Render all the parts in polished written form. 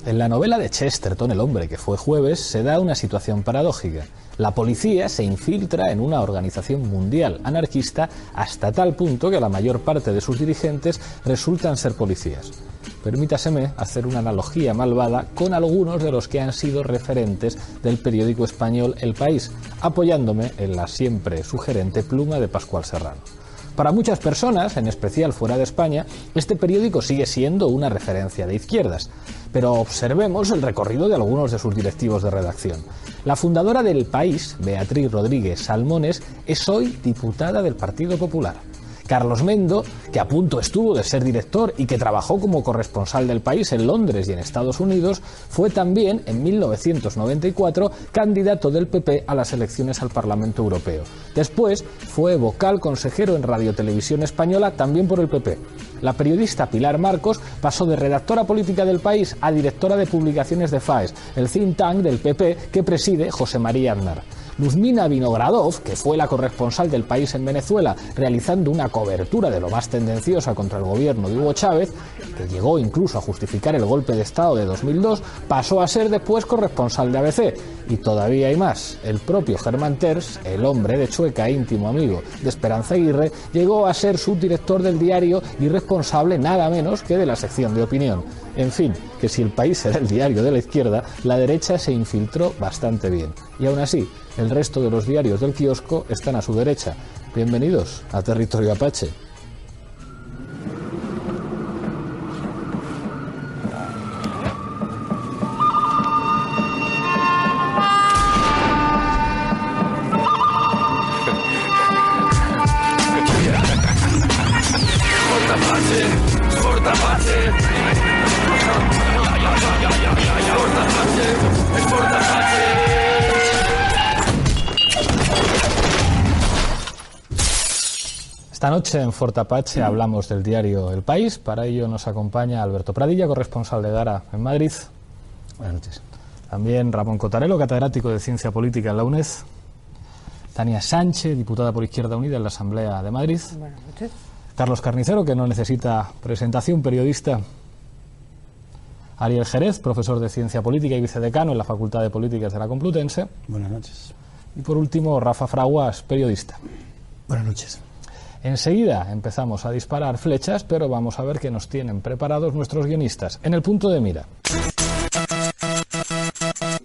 En la novela de Chesterton, El hombre que fue jueves, se da una situación paradójica. La policía se infiltra en una organización mundial anarquista hasta tal punto que la mayor parte de sus dirigentes resultan ser policías. Permítaseme hacer una analogía malvada con algunos de los que han sido referentes del periódico español El País, apoyándome en la siempre sugerente pluma de Pascual Serrano. Para muchas personas, en especial fuera de España, este periódico sigue siendo una referencia de izquierdas. Pero observemos el recorrido de algunos de sus directivos de redacción. La fundadora del País, Beatriz Rodríguez Salmones, es hoy diputada del Partido Popular. Carlos Mendo, que a punto estuvo de ser director y que trabajó como corresponsal del País en Londres y en Estados Unidos, fue también, en 1994, candidato del PP a las elecciones al Parlamento Europeo. Después fue vocal consejero en Radio Televisión Española, también por el PP. La periodista Pilar Marcos pasó de redactora política del País a directora de publicaciones de FAES, el think tank del PP que preside José María Aznar. Luzmina Vinogradov, que fue la corresponsal del País en Venezuela, realizando una cobertura de lo más tendenciosa contra el gobierno de Hugo Chávez, que llegó incluso a justificar el golpe de Estado de 2002, pasó a ser después corresponsal de ABC. Y todavía hay más. El propio Germán Terç, el hombre de Chueca, íntimo amigo de Esperanza Aguirre, llegó a ser subdirector del diario y responsable nada menos que de la sección de opinión. En fin, que si El País era el diario de la izquierda, la derecha se infiltró bastante bien. Y aún así, el resto de los diarios del kiosco están a su derecha. Bienvenidos a Territorio Apache. Esta noche en Fort Apache hablamos del diario El País. Para ello nos acompaña Alberto Pradilla, corresponsal de Gara en Madrid. Buenas noches. También Ramón Cotarelo, catedrático de Ciencia Política en la UNED. Tania Sánchez, diputada por Izquierda Unida en la Asamblea de Madrid. Buenas noches. Carlos Carnicero, que no necesita presentación, periodista. Ariel Jerez, profesor de Ciencia Política y vicedecano en la Facultad de Políticas de la Complutense. Buenas noches. Y por último, Rafa Fraguas, periodista. Buenas noches. Enseguida empezamos a disparar flechas, pero vamos a ver qué nos tienen preparados nuestros guionistas. En el punto de mira.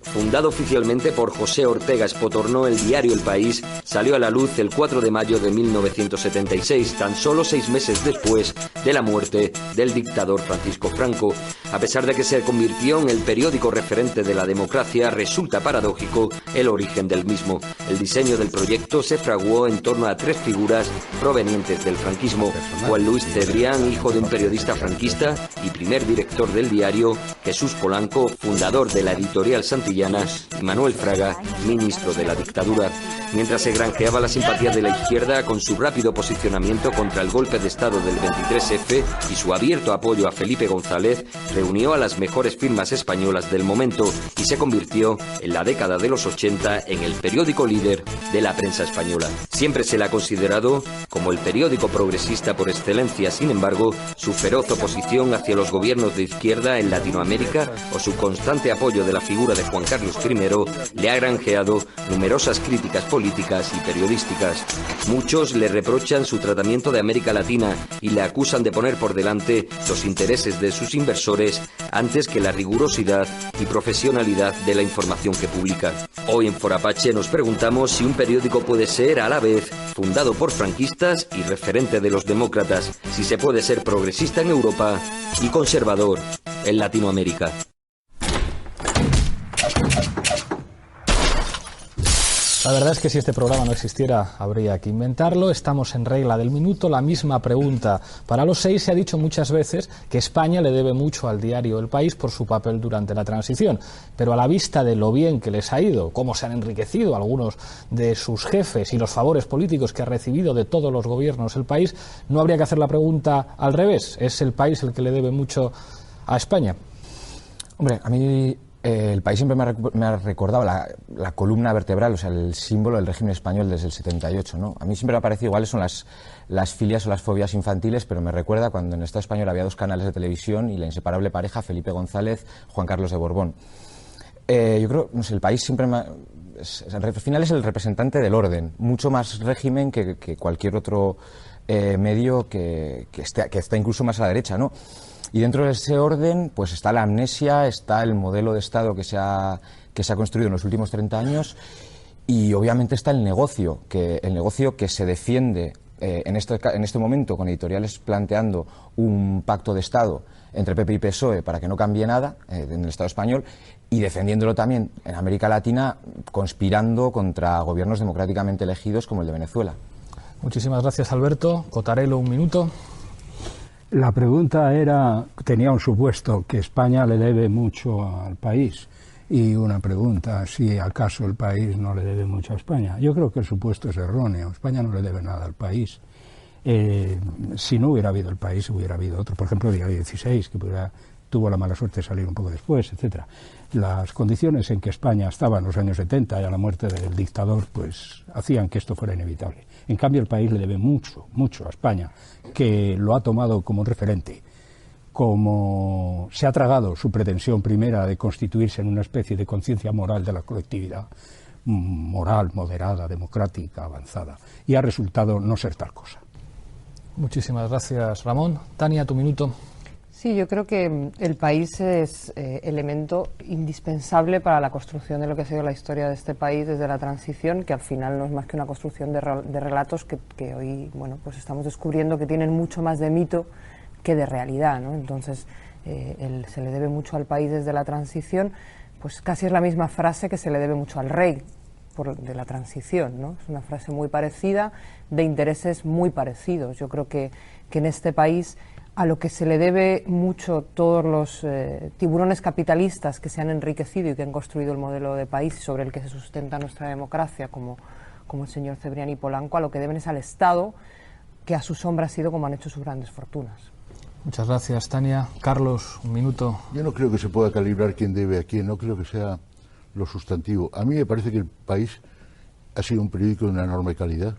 Fundado oficialmente por José Ortega Espotorno, el diario El País salió a la luz el 4 de mayo de 1976, tan solo 6 meses después de la muerte del dictador Francisco Franco. A pesar de que se convirtió en el periódico referente de la democracia, resulta paradójico el origen del mismo. El diseño del proyecto se fraguó en torno a 3 figuras provenientes del franquismo: Juan Luis Cebrián, hijo de un periodista franquista y primer director del diario; Jesús Polanco, fundador de la editorial Santillana; y Manuel Fraga, ministro de la dictadura. Mientras se granjeaba la simpatía de la izquierda con su rápido posicionamiento contra el golpe de Estado del 23F y su abierto apoyo a Felipe González, reunió a las mejores firmas españolas del momento y se convirtió en la década de los 80 en el periódico líder de la prensa española. Siempre se le ha considerado como el periódico progresista por excelencia. Sin embargo, su feroz oposición hacia los gobiernos de izquierda en Latinoamérica o su constante apoyo de la figura de Juan Carlos I le ha granjeado numerosas críticas políticas y periodísticas. Muchos le reprochan su tratamiento de América Latina y le acusan de poner por delante los intereses de sus inversores antes que la rigurosidad y profesionalidad de la información que publica. Hoy en Fort Apache nos preguntamos si un periódico puede ser a la vez fundado por franquistas y referente de los demócratas, si se puede ser progresista en Europa y conservador en Latinoamérica. La verdad es que si este programa no existiera, habría que inventarlo. Estamos en regla del minuto. La misma pregunta para los 6. Se ha dicho muchas veces que España le debe mucho al diario El País por su papel durante la transición. Pero a la vista de lo bien que les ha ido, cómo se han enriquecido algunos de sus jefes y los favores políticos que ha recibido de todos los gobiernos El País, no habría que hacer la pregunta al revés. ¿Es El País el que le debe mucho a España? Hombre, a mí El país siempre me ha recordado la columna vertebral, o sea, el símbolo del régimen español desde el 78, ¿no? A mí siempre me ha parecido iguales son las filias o las fobias infantiles, pero me recuerda cuando en el Estado español había 2 canales de televisión y la inseparable pareja Felipe González, Juan Carlos de Borbón. Yo creo, no sé, el país siempre al final es el representante del orden, mucho más régimen que cualquier otro medio que está incluso más a la derecha, ¿no? Y dentro de ese orden, pues está la amnesia, está el modelo de Estado que se ha construido en los últimos 30 años y obviamente está el negocio que se defiende en este momento con editoriales planteando un pacto de Estado entre PP y PSOE para que no cambie nada en el Estado español y defendiéndolo también en América Latina, conspirando contra gobiernos democráticamente elegidos como el de Venezuela. Muchísimas gracias, Alberto. Cotarelo, un minuto. La pregunta tenía un supuesto, que España le debe mucho al país, y una pregunta, si acaso el país no le debe mucho a España. Yo creo que el supuesto es erróneo, España no le debe nada al país. Si no hubiera habido el país, hubiera habido otro, por ejemplo, el Diario 16, que tuvo la mala suerte de salir un poco después, etcétera. Las condiciones en que España estaba en los años 70 y a la muerte del dictador, pues hacían que esto fuera inevitable. En cambio, el país le debe mucho, mucho a España, que lo ha tomado como referente, como se ha tragado su pretensión primera de constituirse en una especie de conciencia moral de la colectividad, moral, moderada, democrática, avanzada, y ha resultado no ser tal cosa. Muchísimas gracias, Ramón. Tania, tu minuto. Sí, yo creo que el país es elemento indispensable para la construcción de lo que ha sido la historia de este país desde la transición, que al final no es más que una construcción de relatos que hoy, bueno, pues estamos descubriendo que tienen mucho más de mito que de realidad, ¿no? Entonces, se le debe mucho al país desde la transición, pues casi es la misma frase que se le debe mucho al rey de la transición, ¿no? Es una frase muy parecida, de intereses muy parecidos. Yo creo que en este país, a lo que se le debe mucho todos los tiburones capitalistas que se han enriquecido y que han construido el modelo de país sobre el que se sustenta nuestra democracia, como el señor Cebrián y Polanco, a lo que deben es al Estado, que a su sombra ha sido como han hecho sus grandes fortunas. Muchas gracias, Tania. Carlos, un minuto. Yo no creo que se pueda calibrar quién debe a quién, no creo que sea lo sustantivo. A mí me parece que El País ha sido un periódico de una enorme calidad,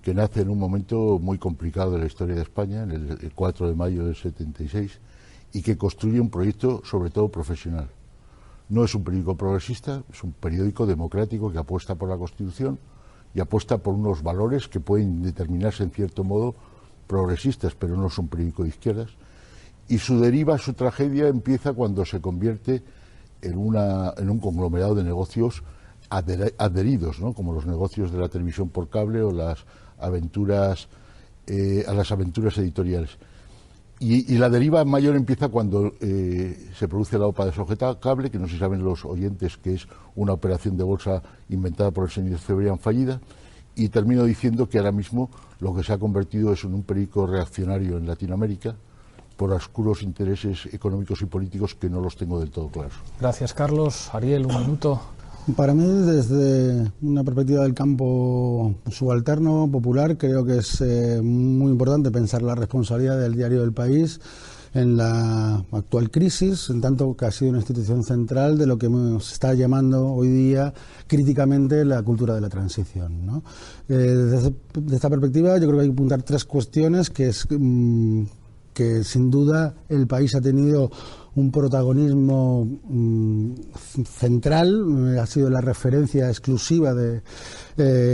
que nace en un momento muy complicado de la historia de España, en el 4 de mayo del 76, y que construye un proyecto sobre todo profesional. No es un periódico progresista, es un periódico democrático que apuesta por la Constitución y apuesta por unos valores que pueden determinarse en cierto modo progresistas, pero no es un periódico de izquierdas. Y su deriva, su tragedia, empieza cuando se convierte en un conglomerado de negocios adheridos, ¿no? Como los negocios de la televisión por cable o las aventuras editoriales. Y la deriva mayor empieza cuando se produce la OPA de Sojeta Cable, que no sé si saben los oyentes que es una operación de bolsa inventada por el señor Cebrián fallida, y termino diciendo que ahora mismo lo que se ha convertido es en un periódico reaccionario en Latinoamérica por oscuros intereses económicos y políticos que no los tengo del todo claros. Gracias, Carlos. Ariel, un minuto. Para mí, desde una perspectiva del campo subalterno, popular, creo que es muy importante pensar la responsabilidad del diario del País en la actual crisis, en tanto que ha sido una institución central de lo que se está llamando hoy día críticamente la cultura de la transición, ¿no? Desde esta perspectiva, yo creo que hay que apuntar 3 cuestiones, que es que sin duda el país ha tenido un protagonismo central, ha sido la referencia exclusiva de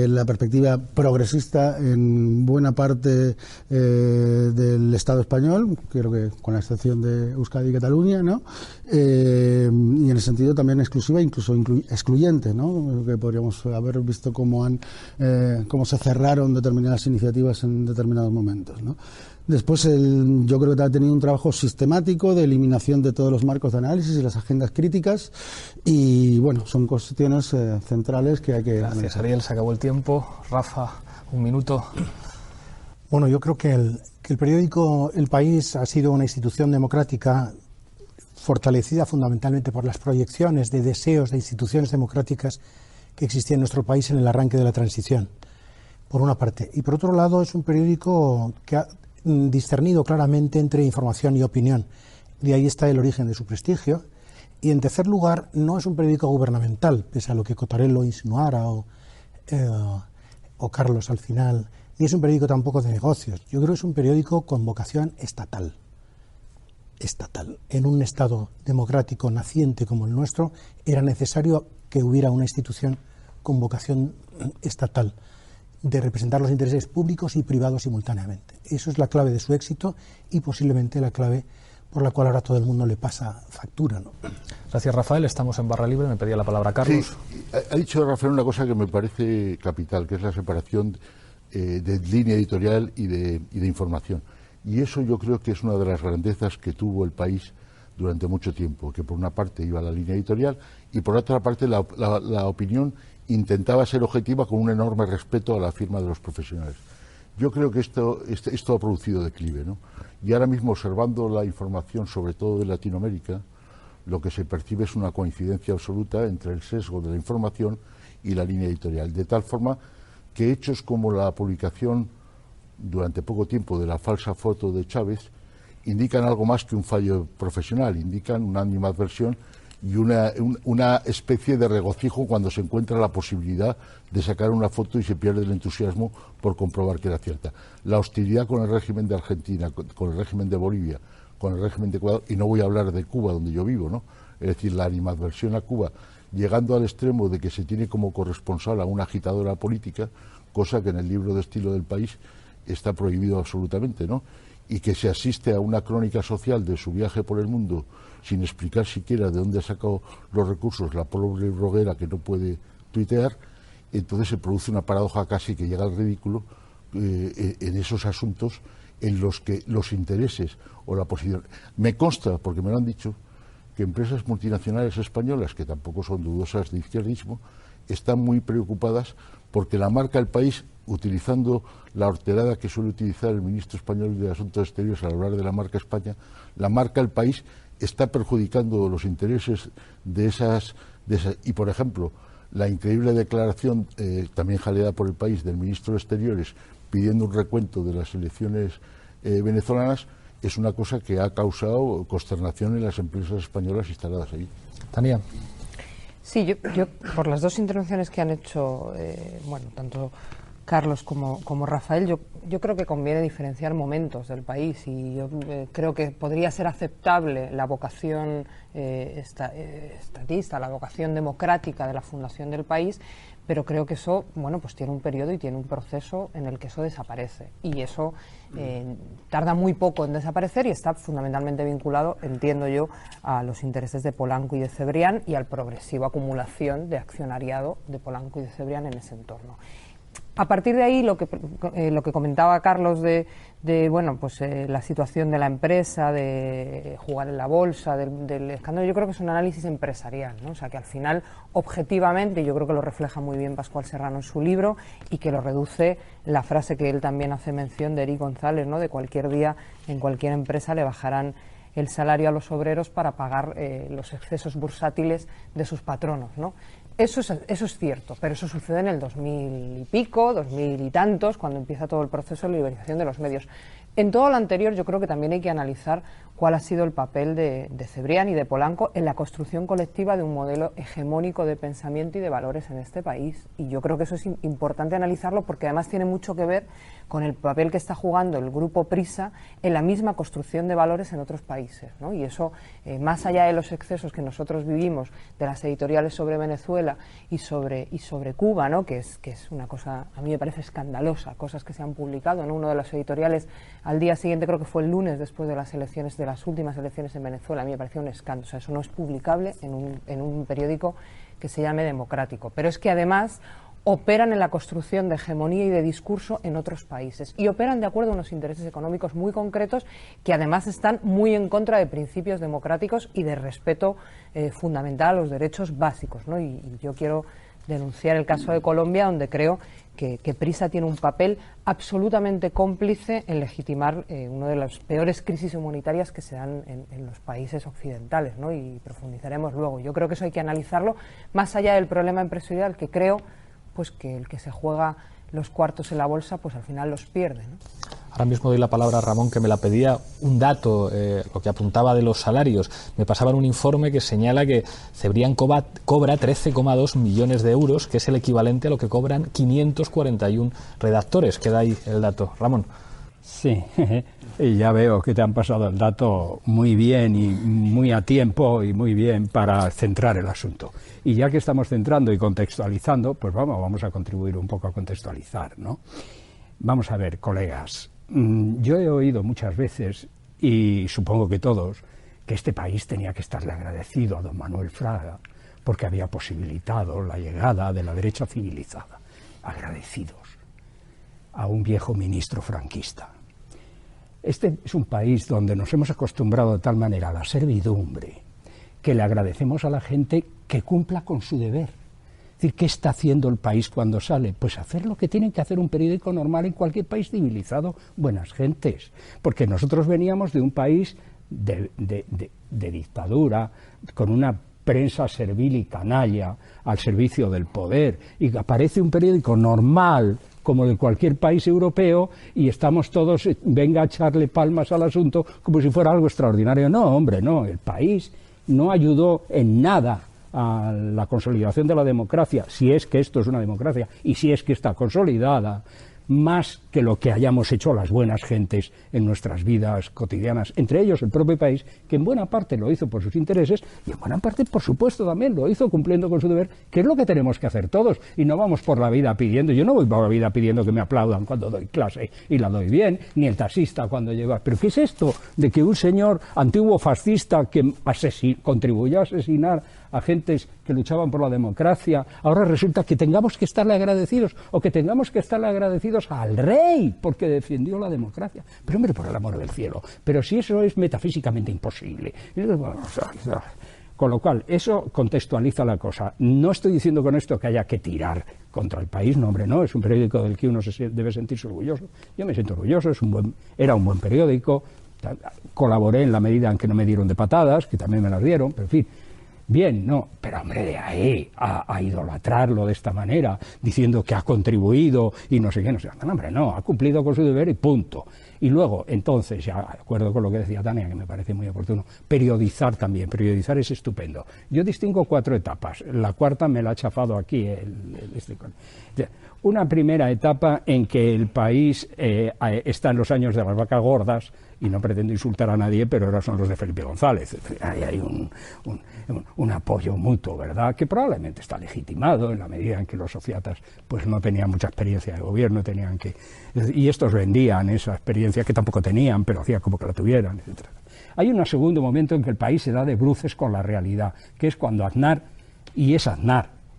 la perspectiva progresista en buena parte del Estado español, creo que con la excepción de Euskadi y Cataluña, ¿no? Y en el sentido también exclusiva, incluso excluyente, ¿no? Que podríamos haber visto cómo se cerraron determinadas iniciativas en determinados momentos, ¿no? Después, yo creo que ha tenido un trabajo sistemático de eliminación de todos los marcos de análisis y las agendas críticas, y bueno, son cuestiones centrales que hay que Gracias, analizar. Ariel, se acabó el tiempo. Rafa, un minuto. Bueno, yo creo que el periódico El País ha sido una institución democrática fortalecida fundamentalmente por las proyecciones de deseos de instituciones democráticas que existían en nuestro país en el arranque de la transición, por una parte. Y por otro lado, es un periódico que ha discernido claramente entre información y opinión. De ahí está el origen de su prestigio. Y en tercer lugar, no es un periódico gubernamental, pese a lo que Cotarello insinuara o Carlos al final, ni es un periódico tampoco de negocios. Yo creo que es un periódico con vocación estatal. En un Estado democrático naciente como el nuestro, era necesario que hubiera una institución con vocación estatal, de representar los intereses públicos y privados simultáneamente. Eso es la clave de su éxito y posiblemente la clave por la cual ahora todo el mundo le pasa factura, ¿no? Gracias, Rafael. Estamos en Barra Libre. Me pedía la palabra Carlos. Sí, ha dicho Rafael una cosa que me parece capital, que es la separación de línea editorial y de información. Y eso yo creo que es una de las grandezas que tuvo el país durante mucho tiempo, que por una parte iba la línea editorial y por otra parte la opinión intentaba ser objetiva con un enorme respeto a la firma de los profesionales. Yo creo que esto ha producido declive, ¿no? Y ahora mismo, observando la información, sobre todo de Latinoamérica, lo que se percibe es una coincidencia absoluta entre el sesgo de la información y la línea editorial, de tal forma que hechos como la publicación durante poco tiempo de la falsa foto de Chávez indican algo más que un fallo profesional, indican una animadversión y una especie de regocijo cuando se encuentra la posibilidad de sacar una foto y se pierde el entusiasmo por comprobar que era cierta. La hostilidad con el régimen de Argentina, con el régimen de Bolivia, con el régimen de Ecuador, y no voy a hablar de Cuba, donde yo vivo, ¿no? Es decir, la animadversión a Cuba, llegando al extremo de que se tiene como corresponsal a una agitadora política, cosa que en el libro de estilo del país está prohibido absolutamente, ¿no? Y que se asiste a una crónica social de su viaje por el mundo sin explicar siquiera de dónde ha sacado los recursos la pobre bloguera que no puede tuitear, entonces se produce una paradoja casi que llega al ridículo en esos asuntos en los que los intereses o la posición... Me consta, porque me lo han dicho, que empresas multinacionales españolas, que tampoco son dudosas de izquierdismo, están muy preocupadas porque la marca El País, utilizando la horterada que suele utilizar el ministro español de Asuntos Exteriores al hablar de la marca España, la marca El País está perjudicando los intereses de esas... Y, por ejemplo, la increíble declaración, también jaleada por El País, del ministro de Exteriores, pidiendo un recuento de las elecciones venezolanas, es una cosa que ha causado consternación en las empresas españolas instaladas allí. Tania. Sí, yo por las dos intervenciones que han hecho, tanto Carlos como Rafael, yo creo que conviene diferenciar momentos del país y yo creo que podría ser aceptable la vocación estatista, la vocación democrática de la fundación del país, pero creo que eso, pues tiene un periodo y tiene un proceso en el que eso desaparece y eso tarda muy poco en desaparecer y está fundamentalmente vinculado, entiendo yo, a los intereses de Polanco y de Cebrián y al progresiva acumulación de accionariado de Polanco y de Cebrián en ese entorno. A partir de ahí, lo que comentaba Carlos de la situación de la empresa, de jugar en la bolsa, del escándalo, yo creo que es un análisis empresarial, ¿no? O sea, que al final, objetivamente, yo creo que lo refleja muy bien Pascual Serrano en su libro y que lo reduce la frase que él también hace mención de Eric González, ¿no? De cualquier día, en cualquier empresa le bajarán el salario a los obreros para pagar los excesos bursátiles de sus patronos, ¿no? Eso es cierto, pero eso sucede en el 2000 y pico, 2000 y tantos, cuando empieza todo el proceso de liberalización de los medios. En todo lo anterior yo creo que también hay que analizar cuál ha sido el papel de Cebrián y de Polanco en la construcción colectiva de un modelo hegemónico de pensamiento y de valores en este país. Y yo creo que eso es importante analizarlo porque además tiene mucho que ver con el papel que está jugando el grupo Prisa en la misma construcción de valores en otros países, ¿no? Y eso, más allá de los excesos que nosotros vivimos, de las editoriales sobre Venezuela y sobre Cuba, ¿no? que es una cosa, a mí me parece escandalosa, cosas que se han publicado en uno de los editoriales al día siguiente, creo que fue el lunes después de las elecciones, de las últimas elecciones en Venezuela, a mí me pareció un escándalo. O sea, eso no es publicable en un periódico que se llame democrático. Pero es que además operan en la construcción de hegemonía y de discurso en otros países y operan de acuerdo a unos intereses económicos muy concretos que además están muy en contra de principios democráticos y de respeto fundamental a los derechos básicos, ¿no? Y yo quiero denunciar el caso de Colombia, donde creo que Prisa tiene un papel absolutamente cómplice en legitimar una de las peores crisis humanitarias que se dan en los países occidentales, ¿no? Y profundizaremos luego. Yo creo que eso hay que analizarlo más allá del problema empresarial, que creo pues que el que se juega los cuartos en la bolsa pues al final los pierde, ¿no? Ahora mismo doy la palabra a Ramón, que me la pedía un dato, lo que apuntaba de los salarios. Me pasaban un informe que señala que Cebrián cobra 13,2 millones de euros, que es el equivalente a lo que cobran 541 redactores. Queda ahí el dato. Ramón. Sí, y ya veo que te han pasado el dato muy bien y muy a tiempo y muy bien para centrar el asunto. Y ya que estamos centrando y contextualizando, pues vamos a contribuir un poco a contextualizar, ¿no? Vamos a ver, colegas, yo he oído muchas veces, y supongo que todos, que este país tenía que estarle agradecido a don Manuel Fraga porque había posibilitado la llegada de la derecha civilizada. Agradecidos a un viejo ministro franquista. Este es un país donde nos hemos acostumbrado de tal manera a la servidumbre que le agradecemos a la gente que cumpla con su deber. Es decir, ¿qué está haciendo el país cuando sale? Pues hacer lo que tiene que hacer un periódico normal en cualquier país civilizado, buenas gentes. Porque nosotros veníamos de un país de dictadura, con una prensa servil y canalla al servicio del poder, y aparece un periódico normal como de cualquier país europeo y estamos todos, venga a echarle palmas al asunto como si fuera algo extraordinario. No, hombre, no, el país no ayudó en nada a la consolidación de la democracia, si es que esto es una democracia y si es que está consolidada, más que lo que hayamos hecho las buenas gentes en nuestras vidas cotidianas, entre ellos el propio país, que en buena parte lo hizo por sus intereses y en buena parte, por supuesto, también lo hizo cumpliendo con su deber, que es lo que tenemos que hacer todos, y no vamos por la vida pidiendo, yo no voy por la vida pidiendo que me aplaudan cuando doy clase y la doy bien, ni el taxista cuando lleva, pero ¿qué es esto de que un señor antiguo fascista que contribuyó a asesinar a gentes que luchaban por la democracia, ahora resulta que tengamos que estarle agradecidos, o que tengamos que estarle agradecidos al rey porque defendió la democracia? Pero hombre, por el amor del cielo, pero si eso es metafísicamente imposible. Con lo cual, eso contextualiza la cosa. No estoy diciendo con esto que haya que tirar contra el país, no, hombre, no, es un periódico del que uno debe sentirse orgulloso. Yo me siento orgulloso, era un buen periódico, colaboré en la medida en que no me dieron de patadas, que también me las dieron, pero en fin. Bien, no, pero hombre, de ahí a idolatrarlo de esta manera, diciendo que ha contribuido y no sé qué, no sé qué. No, hombre, no, ha cumplido con su deber y punto. Y luego, entonces, ya de acuerdo con lo que decía Tania, que me parece muy oportuno, periodizar también, periodizar es estupendo. Yo distingo 4 etapas, la cuarta me la ha chafado aquí una primera etapa en que el país está en los años de las vacas gordas, y no pretendo insultar a nadie, pero ahora son los de Felipe González. Ahí hay un apoyo mutuo, ¿verdad?, que probablemente está legitimado en la medida en que los sociatas pues no tenían mucha experiencia de gobierno, y estos vendían esa experiencia que tampoco tenían, pero hacían como que la tuvieran, etc. Hay un segundo momento en que el país se da de bruces con la realidad, que es cuando Aznar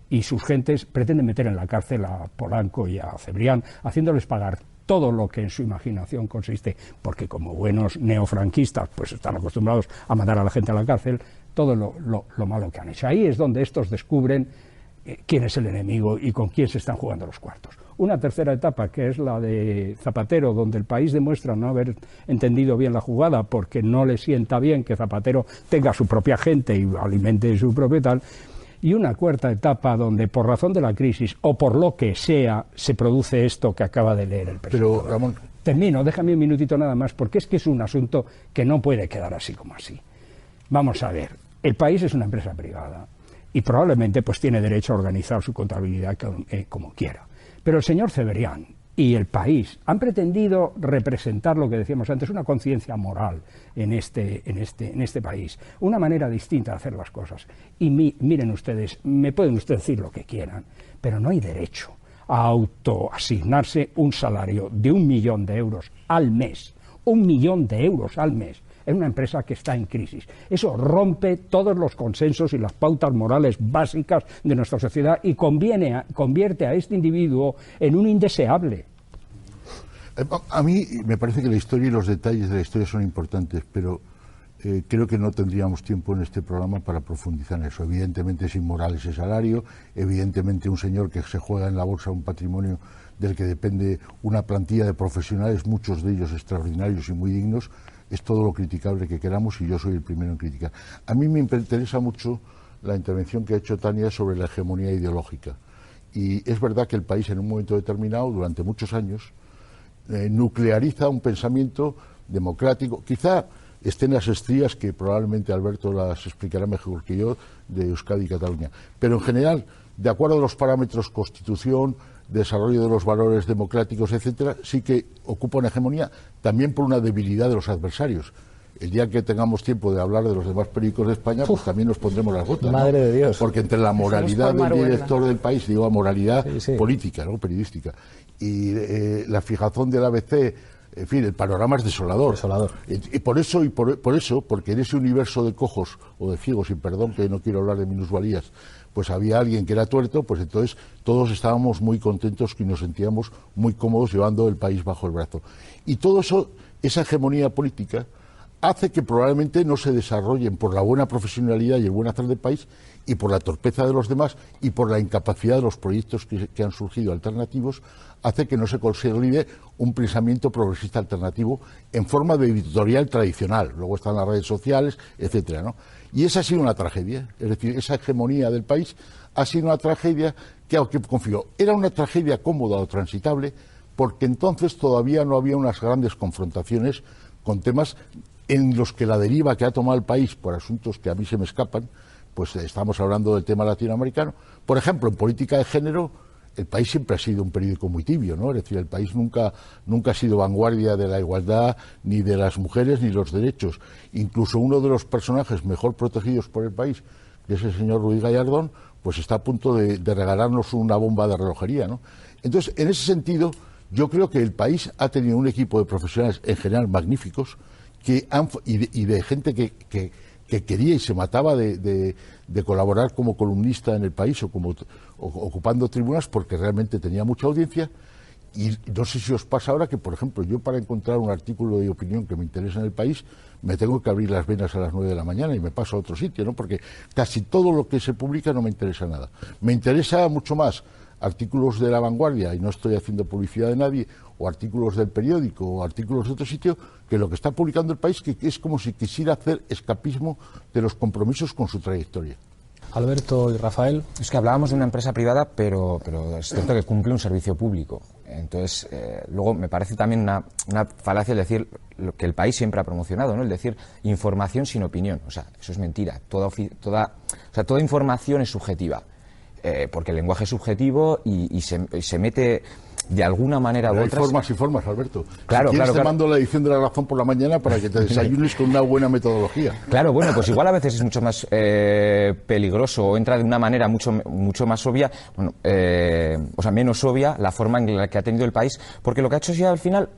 y sus gentes pretenden meter en la cárcel a Polanco y a Cebrián, haciéndoles pagar todo lo que en su imaginación consiste, porque como buenos neofranquistas pues están acostumbrados a mandar a la gente a la cárcel, todo lo malo que han hecho. Ahí es donde estos descubren quién es el enemigo y con quién se están jugando los cuartos. Una tercera etapa, que es la de Zapatero, donde el país demuestra no haber entendido bien la jugada porque no le sienta bien que Zapatero tenga su propia gente y alimente su propio tal. Y una cuarta etapa donde, por razón de la crisis o por lo que sea, se produce esto que acaba de leer el presidente. Pero, Ramón... Termino, déjame un minutito nada más, porque es que es un asunto que no puede quedar así como así. Vamos a ver, el país es una empresa privada y probablemente pues tiene derecho a organizar su contabilidad como quiera. Pero el señor Cebrián y el país han pretendido representar lo que decíamos antes, una conciencia moral en este país, una manera distinta de hacer las cosas. Y miren ustedes, me pueden ustedes decir lo que quieran, pero no hay derecho a autoasignarse un salario de 1 millón de euros al mes, 1 millón de euros al mes, en una empresa que está en crisis. Eso rompe todos los consensos y las pautas morales básicas de nuestra sociedad y convierte a este individuo en un indeseable. A mí me parece que la historia y los detalles de la historia son importantes, pero creo que no tendríamos tiempo en este programa para profundizar en eso. Evidentemente es inmoral ese salario, evidentemente un señor que se juega en la bolsa un patrimonio del que depende una plantilla de profesionales, muchos de ellos extraordinarios y muy dignos, es todo lo criticable que queramos y yo soy el primero en criticar. A mí me interesa mucho la intervención que ha hecho Tania sobre la hegemonía ideológica. Y es verdad que el país en un momento determinado, durante muchos años, nucleariza un pensamiento democrático. Quizá estén las estrías, que probablemente Alberto las explicará mejor que yo, de Euskadi y Cataluña. Pero en general, de acuerdo a los parámetros Constitución, desarrollo de los valores democráticos, etcétera, sí que ocupa una hegemonía, también por una debilidad de los adversarios. El día que tengamos tiempo de hablar de los demás periódicos de España, pues también nos pondremos las botas. Madre de Dios. Porque entre la moralidad del director del país, digo, moralidad política, ¿no?, periodística, y la fijación del ABC, en fin, el panorama es desolador. Y por eso, porque en ese universo de cojos o de ciegos, y perdón que no quiero hablar de minusvalías, pues había alguien que era tuerto, pues entonces todos estábamos muy contentos y nos sentíamos muy cómodos llevando el país bajo el brazo. Y todo eso, esa hegemonía política, hace que probablemente no se desarrollen por la buena profesionalidad y el buen hacer del país, y por la torpeza de los demás y por la incapacidad de los proyectos que han surgido alternativos, hace que no se consolide un pensamiento progresista alternativo en forma de editorial tradicional. Luego están las redes sociales, etcétera, ¿no? Y esa ha sido una tragedia. Es decir, esa hegemonía del país ha sido una tragedia que, aunque confío, era una tragedia cómoda o transitable, porque entonces todavía no había unas grandes confrontaciones con temas en los que la deriva que ha tomado el país por asuntos que a mí se me escapan, pues estamos hablando del tema latinoamericano. Por ejemplo, en política de género, el país siempre ha sido un periódico muy tibio, ¿no? Es decir, el país nunca ha sido vanguardia de la igualdad, ni de las mujeres, ni los derechos. Incluso uno de los personajes mejor protegidos por el país, que es el señor Ruiz Gallardón, pues está a punto de regalarnos una bomba de relojería, ¿no? Entonces, en ese sentido, yo creo que el país ha tenido un equipo de profesionales en general magníficos, y de gente que quería y se mataba de colaborar como columnista en el país o ocupando tribunas, porque realmente tenía mucha audiencia. Y no sé si os pasa ahora que, por ejemplo, yo para encontrar un artículo de opinión que me interesa en el país, me tengo que abrir las venas a las 9 de la mañana y me paso a otro sitio, ¿no? Porque casi todo lo que se publica no me interesa nada. Me interesa mucho más artículos de La Vanguardia, y no estoy haciendo publicidad de nadie, o artículos del periódico, o artículos de otro sitio, que lo que está publicando el país, que es como si quisiera hacer escapismo de los compromisos con su trayectoria. Alberto y Rafael. Es que hablábamos de una empresa privada, pero es cierto que cumple un servicio público. Entonces, luego me parece también una falacia el decir lo que el país siempre ha promocionado, ¿no? El decir información sin opinión. O sea, eso es mentira. Toda información es subjetiva. Porque el lenguaje es subjetivo y se mete de alguna manera u otra. Hay formas y formas, Alberto. Claro, si quieres, claro. Te mando la edición de La Razón por la mañana para que te desayunes con una buena metodología. Claro, bueno, pues igual a veces es mucho más peligroso, o entra de una manera mucho más obvia, menos obvia la forma en la que ha tenido el país, porque lo que ha hecho al final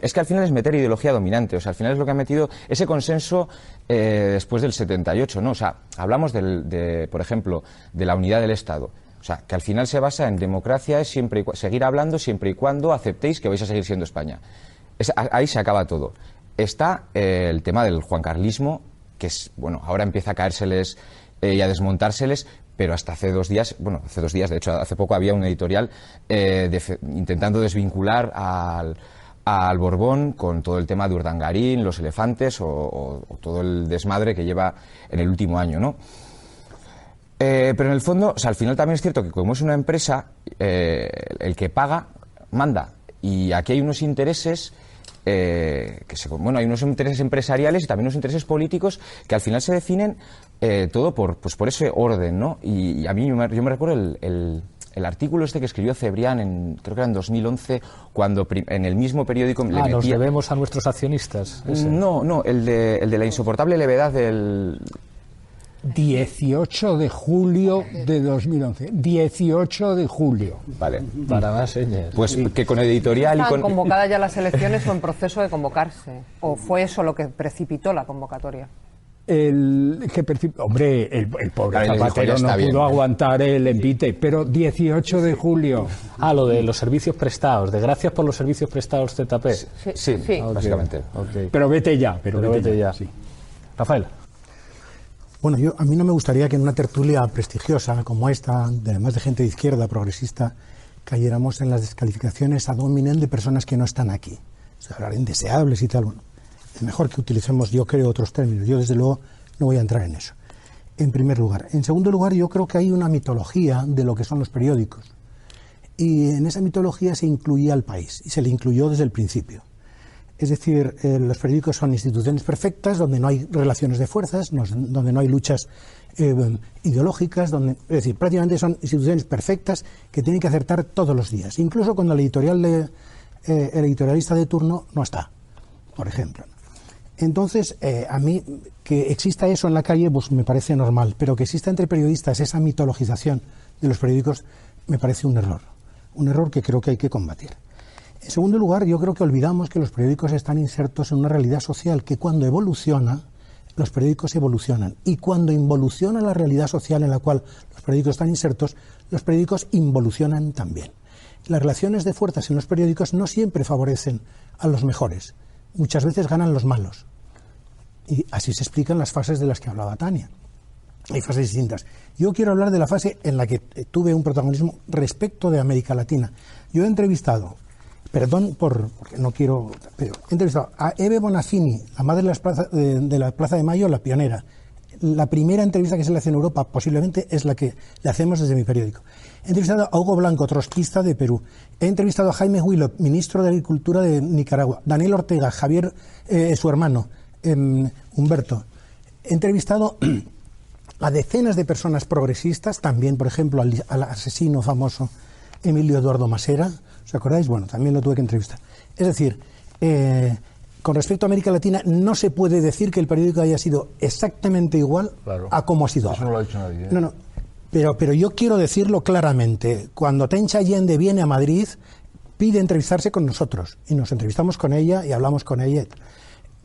es meter ideología dominante. O sea, al final es lo que ha metido ese consenso después del 78, ¿no? O sea, hablamos por ejemplo, de la unidad del Estado. O sea, que al final se basa en democracia, es seguir hablando siempre y cuando aceptéis que vais a seguir siendo España. Ahí se acaba todo. Está el tema del juancarlismo, que es, bueno, ahora empieza a caérseles y a desmontárseles, pero hasta hace 2 días, de hecho, hace poco había un editorial intentando desvincular al Borbón con todo el tema de Urdangarín, los elefantes o todo el desmadre que lleva en el último año, ¿no? Pero en el fondo, o sea, al final también es cierto que como es una empresa, el que paga, manda. Y aquí hay unos intereses, hay unos intereses empresariales y también unos intereses políticos que al final se definen todo por ese orden, ¿no? Y a mí yo me recuerdo el artículo este que escribió Cebrián, creo que era en 2011, cuando en el mismo periódico le metía... ¿Nos debemos a nuestros accionistas? ¿Ese? No, el de la insoportable levedad del... 18 de julio de 2011. 18 de julio. Vale. Para más señas. Pues que con editorial y con... ¿Están convocadas ya las elecciones o en proceso de convocarse? ¿O fue eso lo que precipitó la convocatoria? El pobre Zapatero no pudo aguantar el envite, pero 18 de julio. Lo de los servicios prestados, de gracias por los servicios prestados ZP. Sí. Okay. Básicamente. Okay. Pero vete ya. Sí. Rafael. Bueno, a mí no me gustaría que en una tertulia prestigiosa como esta, además de gente de izquierda, progresista, cayéramos en las descalificaciones ad hominem de personas que no están aquí. O sea, hablar indeseables y tal. Bueno, es mejor que utilicemos, yo creo, otros términos. Yo, desde luego, no voy a entrar en eso. En primer lugar. En segundo lugar, yo creo que hay una mitología de lo que son los periódicos. y en esa mitología se incluía al país, y se le incluyó desde el principio. Es decir, los periódicos son instituciones perfectas, donde no hay relaciones de fuerzas, donde no hay luchas ideológicas, es decir, prácticamente son instituciones perfectas que tienen que acertar todos los días, incluso cuando el editorialista de turno no está, por ejemplo. Entonces, a mí, que exista eso en la calle, pues me parece normal, pero que exista entre periodistas esa mitologización de los periódicos me parece un error que creo que hay que combatir. En segundo lugar, yo creo que olvidamos que los periódicos están insertos en una realidad social que cuando evoluciona, los periódicos evolucionan. Y cuando involuciona la realidad social en la cual los periódicos están insertos, los periódicos involucionan también. Las relaciones de fuerzas en los periódicos no siempre favorecen a los mejores. Muchas veces ganan los malos. Y así se explican las fases de las que hablaba Tania. Hay fases distintas. Yo quiero hablar de la fase en la que tuve un protagonismo respecto de América Latina. Yo he entrevistado... porque no quiero... Pero he entrevistado a Eve Bonafini, la madre de la Plaza de Mayo, la pionera. La primera entrevista que se le hace en Europa, posiblemente, es la que le hacemos desde mi periódico. He entrevistado a Hugo Blanco, trotskista de Perú. He entrevistado a Jaime Huilo, ministro de Agricultura de Nicaragua. Daniel Ortega, Javier, su hermano, Humberto. He entrevistado a decenas de personas progresistas, también, por ejemplo, al asesino famoso Emilio Eduardo Masera. ¿Os acordáis? Bueno, también lo tuve que entrevistar. Es decir, con respecto a América Latina, no se puede decir que el periódico haya sido exactamente igual a como ha sido ahora. Eso no lo ha dicho nadie, ¿eh? No, pero yo quiero decirlo claramente. Cuando Tencha Allende viene a Madrid, pide entrevistarse con nosotros. Y nos entrevistamos con ella y hablamos con ella.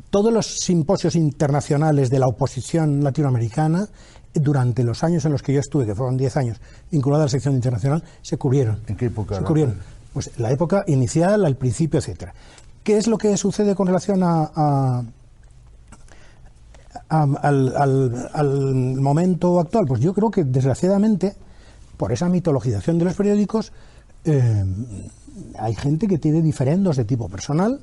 Todos los simposios internacionales de la oposición latinoamericana, durante los años en los que yo estuve, que fueron 10 años, vinculado a la sección internacional, se cubrieron. ¿En qué época? Se cubrieron. Pues la época inicial, al principio, etcétera. ¿Qué es lo que sucede con relación al momento actual? Pues yo creo que, desgraciadamente, por esa mitologización de los periódicos, hay gente que tiene diferendos de tipo personal,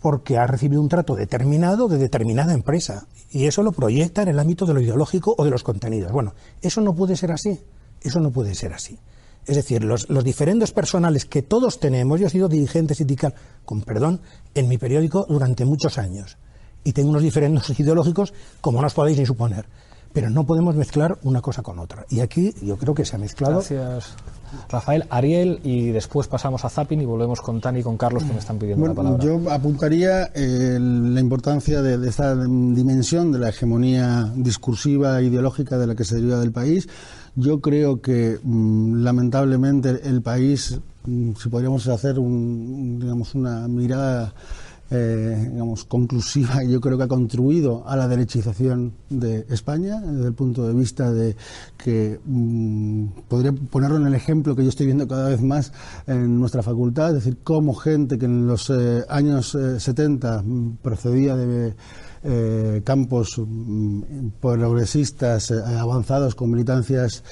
porque ha recibido un trato determinado de determinada empresa, y eso lo proyecta en el ámbito de lo ideológico o de los contenidos. Bueno, eso no puede ser así, eso no puede ser así. Es decir, los diferendos personales que todos tenemos, yo he sido dirigente sindical, con perdón, en mi periódico durante muchos años, y tengo unos diferendos ideológicos como no os podéis ni suponer, pero no podemos mezclar una cosa con otra, y aquí yo creo que se ha mezclado. Gracias, Rafael. Ariel, y después pasamos a Zapping y volvemos con Tani y con Carlos, que me están pidiendo la palabra. Yo apuntaría la importancia de esta dimensión de la hegemonía discursiva e ideológica de la que se deriva del país. Yo creo que lamentablemente el país, si podríamos hacer una mirada conclusiva, yo creo que ha contribuido a la derechización de España, desde el punto de vista de que podría ponerlo en el ejemplo que yo estoy viendo cada vez más en nuestra facultad, es decir, cómo gente que en los años 70 procedía de campos progresistas avanzados con militancias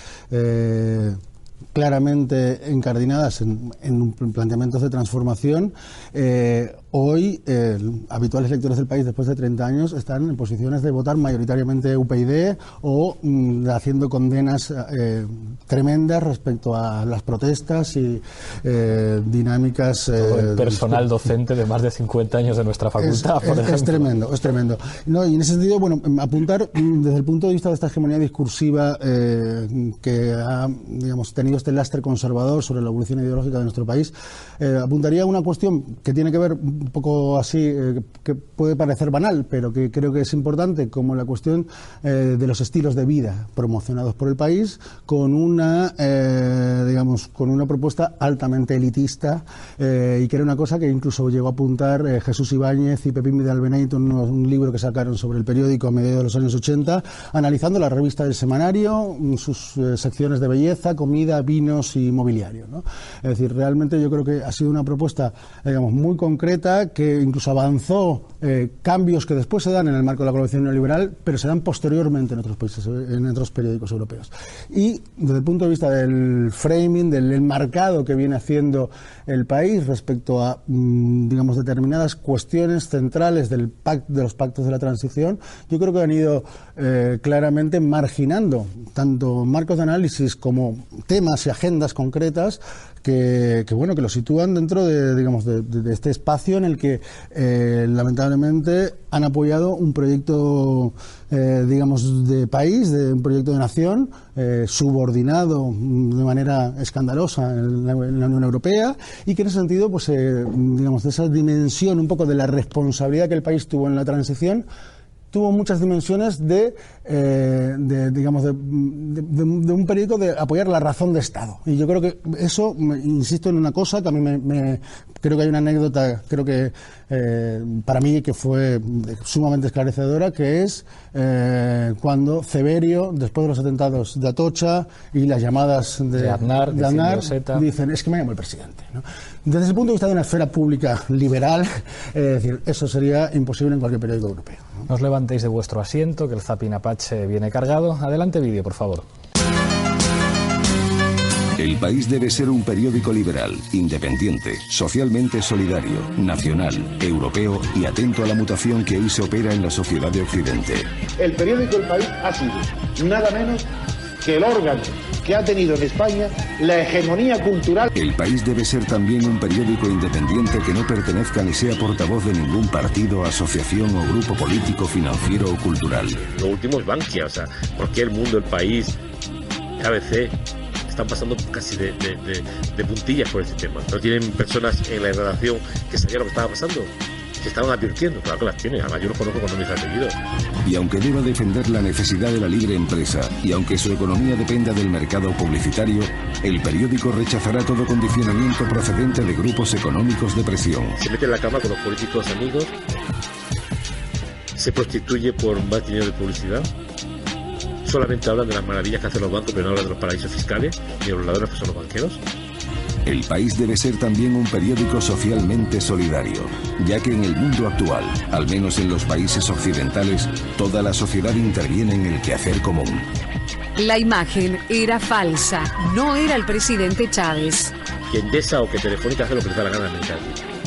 claramente encardinadas en planteamientos de transformación, hoy habituales lectores del país después de 30 años están en posiciones de votar mayoritariamente UPyD o haciendo condenas tremendas respecto a las protestas y dinámicas. Todo el personal docente de más de 50 años de nuestra facultad, por ejemplo. Es tremendo, es tremendo. No, y en ese sentido, bueno, apuntar desde el punto de vista de esta hegemonía discursiva que ha, tenido este lastre conservador sobre la evolución ideológica de nuestro país, apuntaría a una cuestión que tiene que ver un poco así, que puede parecer banal, pero que creo que es importante, como la cuestión de los estilos de vida promocionados por el país, con una propuesta altamente elitista, y que era una cosa que incluso llegó a apuntar Jesús Ibáñez y Pepín Vidal Beneito en un libro que sacaron sobre el periódico a mediados de los años 80, analizando la revista del semanario, sus secciones de belleza, comida, vinos y mobiliario, ¿no? Es decir, realmente yo creo que ha sido una propuesta, muy concreta, que incluso avanzó cambios que después se dan en el marco de la globalización neoliberal, pero se dan posteriormente en otros países, en otros periódicos europeos. Y desde el punto de vista del framing, del enmarcado que viene haciendo el país respecto a, determinadas cuestiones centrales de los pactos de la transición, yo creo que han ido claramente marginando tanto marcos de análisis como temas y agendas concretas que lo sitúan dentro de, digamos, de este espacio en el que lamentablemente han apoyado un proyecto digamos de país, de un proyecto de nación subordinado de manera escandalosa en la Unión Europea, y que en ese sentido, pues digamos, de esa dimensión un poco de la responsabilidad que el país tuvo en la transición, tuvo muchas dimensiones de un periódico de apoyar la razón de Estado. Y yo creo que eso, insisto en una cosa que a mí creo que hay una anécdota, creo que para mí que fue sumamente esclarecedora, que es cuando Ceberio, después de los atentados de Atocha y las llamadas de Aznar dicen, es que me llamo el presidente, ¿no? Desde ese punto de vista de una esfera pública liberal, es decir, eso sería imposible en cualquier periódico europeo, ¿no? No os levantéis de vuestro asiento, que el Zapping Apache viene cargado. Adelante vídeo, por favor. El País debe ser un periódico liberal, independiente, socialmente solidario, nacional, europeo y atento a la mutación que hoy se opera en la sociedad de Occidente. El periódico El País ha sido nada menos que el órgano que ha tenido en España la hegemonía cultural. El País debe ser también un periódico independiente que no pertenezca ni sea portavoz de ningún partido, asociación o grupo político, financiero o cultural. Lo último es Bankia, o sea, ¿por qué El Mundo, El País, ABC están pasando casi de puntillas por este tema? No tienen personas en la redacción que sabían lo que estaba pasando, que estaban advirtiendo. Claro que las tienen, además yo los conozco con mis apellidos. Y aunque deba defender la necesidad de la libre empresa y aunque su economía dependa del mercado publicitario, el periódico rechazará todo condicionamiento procedente de grupos económicos de presión. Se mete en la cama con los políticos amigos, se prostituye por más dinero de publicidad, solamente hablan de las maravillas que hacen los bancos, pero no hablan de los paraísos fiscales ni de los ladrones que son los banqueros. El País debe ser también un periódico socialmente solidario, ya que en el mundo actual, al menos en los países occidentales, toda la sociedad interviene en el quehacer común. La imagen era falsa, no era el presidente Chávez. Que Endesa o que Telefónica hace lo que les da la gana al mercado.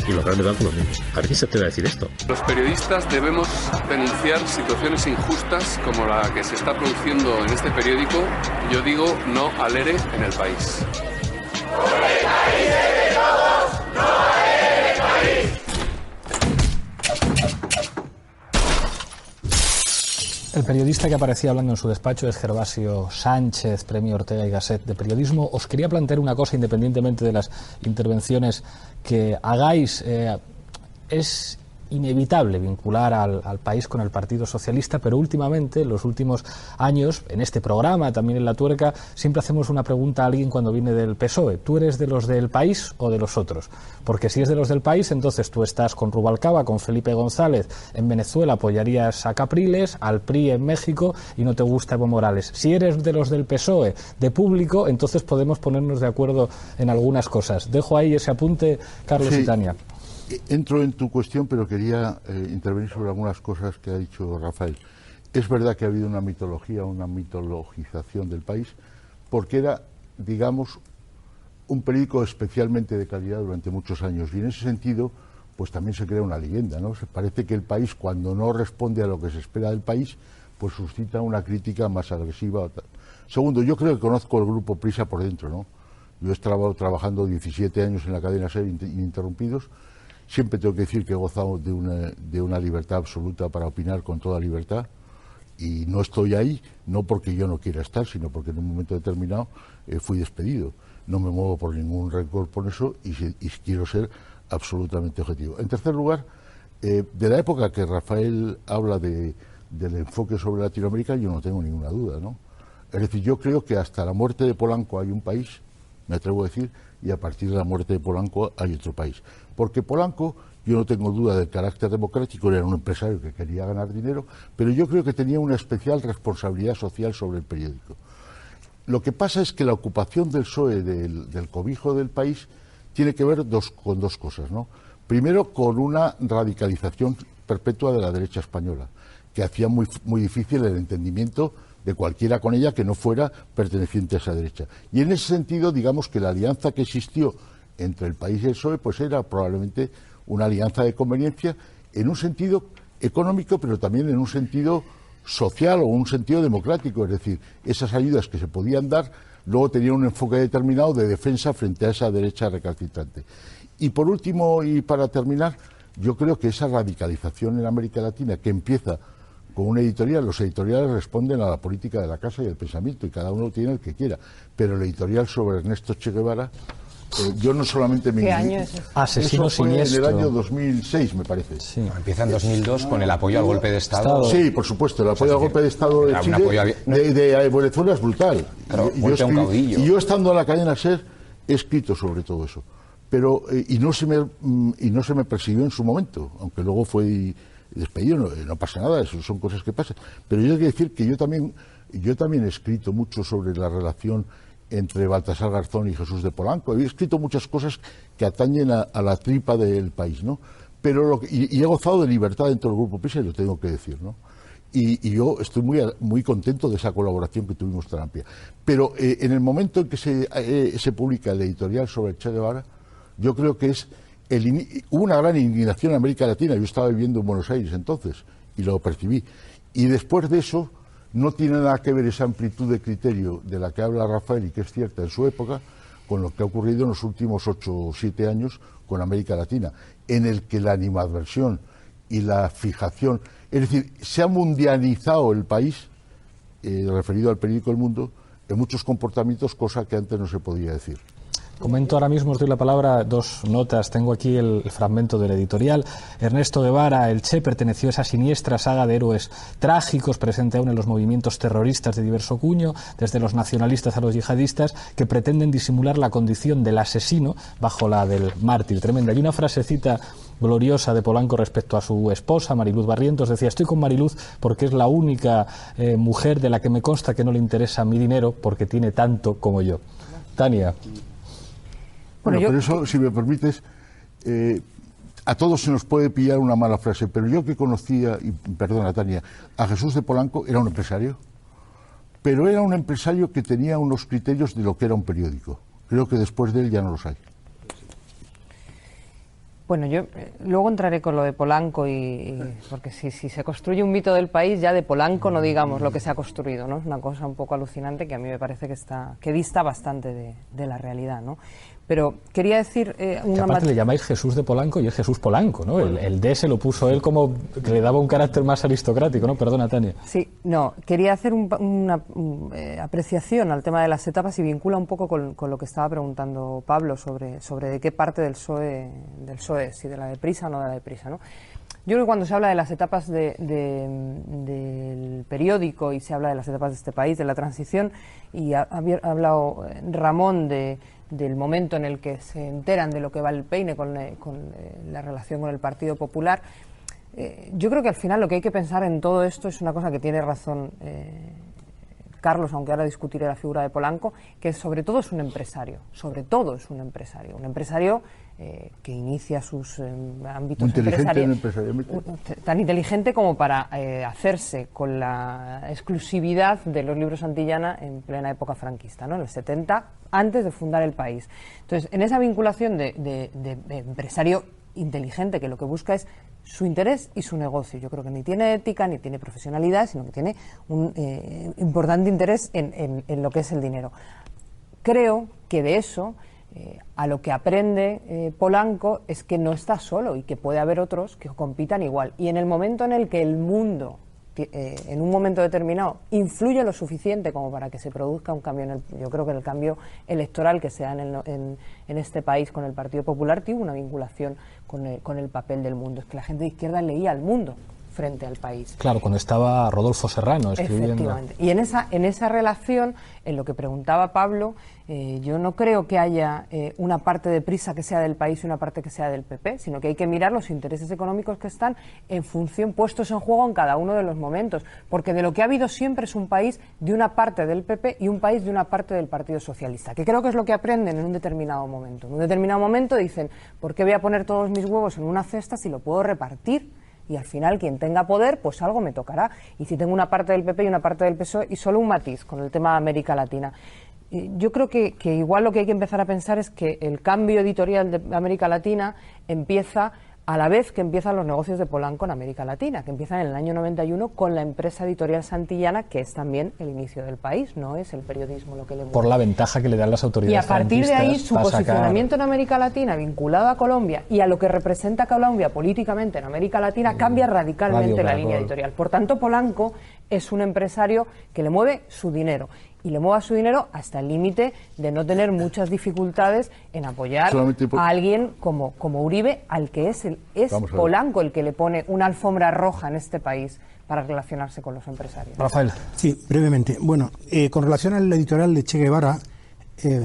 Y los grandes bancos lo mismo. A ver quién se atreve a decir esto. Los periodistas debemos denunciar situaciones injustas como la que se está produciendo en este periódico. Yo digo no al ERE en el país. El periodista que aparecía hablando en su despacho es Gervasio Sánchez, Premio Ortega y Gasset de Periodismo. Os quería plantear una cosa, independientemente de las intervenciones que hagáis. Es inevitable vincular al país con el Partido Socialista, pero últimamente, en los últimos años, en este programa, también en La Tuerca, siempre hacemos una pregunta a alguien cuando viene del PSOE. ¿Tú eres de los del país o de los otros? Porque si es de los del país, entonces tú estás con Rubalcaba, con Felipe González en Venezuela, apoyarías a Capriles, al PRI en México y no te gusta Evo Morales. Si eres de los del PSOE, de Público, entonces podemos ponernos de acuerdo en algunas cosas. Dejo ahí ese apunte, Carlos y Tania. Entro en tu cuestión, pero quería intervenir sobre algunas cosas que ha dicho Rafael. Es verdad que ha habido una mitología, una mitologización del país, porque era, digamos, un periódico especialmente de calidad durante muchos años. Y en ese sentido, pues también se crea una leyenda, ¿no? Se parece que el país, cuando no responde a lo que se espera del país, pues suscita una crítica más agresiva. Segundo, yo creo que conozco el grupo Prisa por dentro, ¿no? Yo he estado trabajando 17 años en la cadena SER ininterrumpidos. Siempre tengo que decir que he gozado de una libertad absoluta para opinar con toda libertad, y no estoy ahí, no porque yo no quiera estar, sino porque en un momento determinado fui despedido. No me muevo por ningún rencor por eso y quiero ser absolutamente objetivo. En tercer lugar, de la época que Rafael habla del enfoque sobre Latinoamérica, yo no tengo ninguna duda, ¿no? Es decir, yo creo que hasta la muerte de Polanco hay un país, me atrevo a decir, y a partir de la muerte de Polanco hay otro país. Porque Polanco, yo no tengo duda del carácter democrático, era un empresario que quería ganar dinero, pero yo creo que tenía una especial responsabilidad social sobre el periódico. Lo que pasa es que la ocupación del PSOE del cobijo del país tiene que ver con dos cosas, ¿no? Primero, con una radicalización perpetua de la derecha española, que hacía muy difícil el entendimiento de cualquiera con ella que no fuera perteneciente a esa derecha. Y en ese sentido, digamos que la alianza que existió entre el país y el PSOE, pues era probablemente una alianza de conveniencia en un sentido económico, pero también en un sentido social o un sentido democrático. Es decir, esas ayudas que se podían dar luego tenía un enfoque determinado de defensa frente a esa derecha recalcitrante. Y por último, y para terminar, yo creo que esa radicalización en América Latina, que empieza con una editorial, los editoriales responden a la política de la casa y al pensamiento, y cada uno tiene el que quiera, pero el editorial sobre Ernesto Che Guevara, yo no solamente me... ¿Qué año es eso? Asesino Eso fue siniestro. en el año 2006, me parece. Sí. Empieza en 2002 con el apoyo al golpe de Estado. Sí, por supuesto, el apoyo al golpe de Estado de Chile, de Venezuela es brutal. Claro, a un caudillo. Y yo, estando en la cadena SER, he escrito sobre todo eso. Pero, y no se me persiguió en su momento, aunque luego fue despedido, no pasa nada, eso son cosas que pasan. Pero yo tengo que decir que yo también he escrito mucho sobre la relación entre Baltasar Garzón y Jesús de Polanco. He escrito muchas cosas que atañen a la tripa del país, ¿no? Pero y he gozado de libertad dentro del Grupo Prisa, y lo tengo que decir, ¿no? Y yo estoy muy contento de esa colaboración que tuvimos tan amplia. Pero en el momento en que se publica el editorial sobre el Che Guevara, yo creo que hubo una gran indignación en América Latina. Yo estaba viviendo en Buenos Aires entonces y lo percibí. Y después de eso no tiene nada que ver esa amplitud de criterio de la que habla Rafael y que es cierta en su época con lo que ha ocurrido en los últimos 8 o 7 años con América Latina, en el que la animadversión y la fijación, es decir, se ha mundializado el país, referido al periódico El Mundo, en muchos comportamientos, cosa que antes no se podía decir. Comento ahora mismo, os doy la palabra, 2 notas. Tengo aquí el fragmento del editorial. Ernesto Guevara, el Che, perteneció a esa siniestra saga de héroes trágicos presente aún en los movimientos terroristas de diverso cuño, desde los nacionalistas a los yihadistas, que pretenden disimular la condición del asesino bajo la del mártir. Tremenda. Hay una frasecita gloriosa de Polanco respecto a su esposa, Mariluz Barrientos. Decía: estoy con Mariluz porque es la única mujer de la que me consta que no le interesa mi dinero porque tiene tanto como yo. Tania. Bueno, por eso, si me permites, a todos se nos puede pillar una mala frase, pero yo que conocía, y perdona Tania, a Jesús de Polanco, era un empresario, pero era un empresario que tenía unos criterios de lo que era un periódico. Creo que después de él ya no los hay. Bueno, yo luego entraré con lo de Polanco, porque si se construye un mito del país, ya de Polanco no digamos lo que se ha construido, ¿no? Es una cosa un poco alucinante que a mí me parece que dista bastante de la realidad, ¿no? Pero quería decir que aparte le llamáis Jesús de Polanco y es Jesús Polanco, ¿no? El D se lo puso él como que le daba un carácter más aristocrático, ¿no? Perdona, Tania. Sí, no, quería hacer una apreciación al tema de las etapas y vincula un poco con lo que estaba preguntando Pablo sobre de qué parte del PSOE, si de la de Prisa o no de la de Prisa, ¿no? Yo creo que cuando se habla de las etapas del periódico y se habla de las etapas de este país, de la transición, y ha hablado Ramón del momento en el que se enteran de lo que va el peine con la relación con el Partido Popular, yo creo que al final lo que hay que pensar en todo esto es una cosa que tiene razón Carlos, aunque ahora discutiré la figura de Polanco, que sobre todo es un empresario, un empresario que inicia sus ámbitos empresariales, tan inteligente como para hacerse con la exclusividad de los libros Santillana en plena época franquista, ¿no? En el 70, antes de fundar el país. Entonces, en esa vinculación de empresario inteligente, que lo que busca es su interés y su negocio. Yo creo que ni tiene ética ni tiene profesionalidad, sino que tiene un importante interés en lo que es el dinero. Creo que de eso a lo que aprende Polanco es que no está solo y que puede haber otros que compitan igual. Y en el momento en el que el mundo, en un momento determinado, influye lo suficiente como para que se produzca un cambio, yo creo que el cambio electoral que se da en este país con el Partido Popular tuvo una vinculación con el papel del mundo. Es que la gente de izquierda leía al mundo frente al país. Claro, cuando estaba Rodolfo Serrano escribiendo. Efectivamente. Y en esa relación, en lo que preguntaba Pablo, yo no creo que haya una parte de Prisa que sea del país y una parte que sea del PP, sino que hay que mirar los intereses económicos que están en función, puestos en juego en cada uno de los momentos, porque de lo que ha habido siempre es un país de una parte del PP y un país de una parte del Partido Socialista, que creo que es lo que aprenden en un determinado momento. En un determinado momento dicen, ¿por qué voy a poner todos mis huevos en una cesta si lo puedo repartir? Y al final quien tenga poder, pues algo me tocará. Y si tengo una parte del PP y una parte del PSOE, y solo un matiz con el tema de América Latina. Yo creo que igual lo que hay que empezar a pensar es que el cambio editorial de América Latina empieza a la vez que empiezan los negocios de Polanco en América Latina, que empiezan en el año 91 con la empresa editorial Santillana, que es también el inicio del país, no es el periodismo lo que le mueve. Por la ventaja que le dan las autoridades. Y a partir de ahí su franquistas posicionamiento en América Latina vinculado a Colombia y a lo que representa Colombia políticamente en América Latina cambia radicalmente la línea editorial. Por tanto, Polanco es un empresario que le mueve su dinero. Y le mueva su dinero hasta el límite de no tener muchas dificultades en apoyar a alguien como Uribe, al que es Polanco el que le pone una alfombra roja en este país para relacionarse con los empresarios. Rafael. Sí, brevemente. Bueno, con relación al editorial de Che Guevara,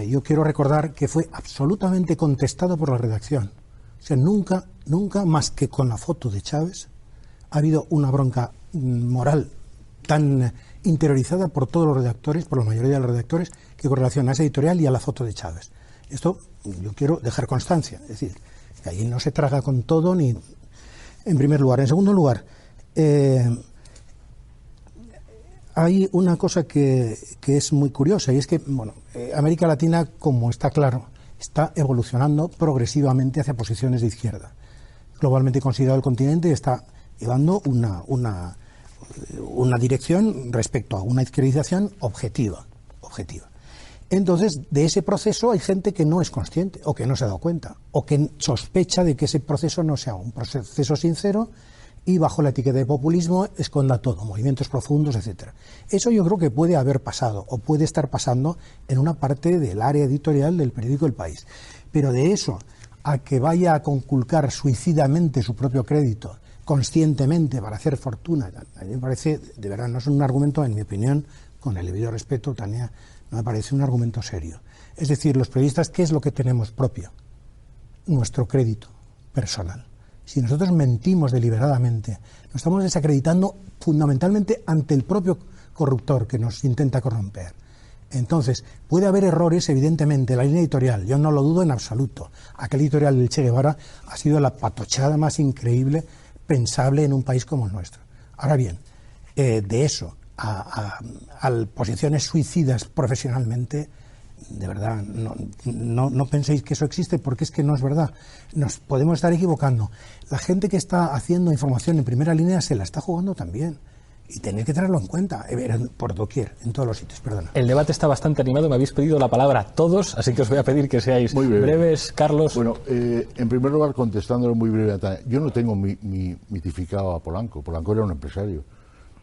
yo quiero recordar que fue absolutamente contestado por la redacción. O sea, nunca más que con la foto de Chávez ha habido una bronca moral tan interiorizada por todos los redactores, por la mayoría de los redactores, que con relación a ese editorial y a la foto de Chávez. Esto yo quiero dejar constancia, es decir, que ahí no se traga con todo, ni en primer lugar. En segundo lugar, hay una cosa que es muy curiosa, y es que, bueno, América Latina, como está claro, está evolucionando progresivamente hacia posiciones de izquierda. Globalmente considerado el continente está llevando una dirección respecto a una izquierdización objetiva. Entonces, de ese proceso hay gente que no es consciente, o que no se ha dado cuenta, o que sospecha de que ese proceso no sea un proceso sincero y bajo la etiqueta de populismo esconda todo, movimientos profundos, etcétera. Eso yo creo que puede haber pasado, o puede estar pasando en una parte del área editorial del periódico El País. Pero de eso a que vaya a conculcar suicidamente su propio crédito, conscientemente para hacer fortuna, a mí me parece, de verdad, no es un argumento, en mi opinión, con el debido respeto, Tania, no me parece un argumento serio. Es decir, los periodistas, ¿qué es lo que tenemos propio? Nuestro crédito personal. Si nosotros mentimos deliberadamente, nos estamos desacreditando fundamentalmente ante el propio corruptor que nos intenta corromper. Entonces, puede haber errores, evidentemente, en la línea editorial, yo no lo dudo en absoluto. Aquel editorial del Che Guevara ha sido la patochada más increíble pensable en un país como el nuestro. Ahora bien, de eso a posiciones suicidas profesionalmente, de verdad, no penséis que eso existe, porque es que no es verdad. Nos podemos estar equivocando. La gente que está haciendo información en primera línea se la está jugando también. Y tenéis que tenerlo en cuenta, por doquier, en todos los sitios, perdona. El debate está bastante animado, me habéis pedido la palabra todos, así que os voy a pedir que seáis breves. Carlos. Bueno, en primer lugar, contestándolo muy brevemente, yo no tengo mitificado a Polanco. Polanco era un empresario.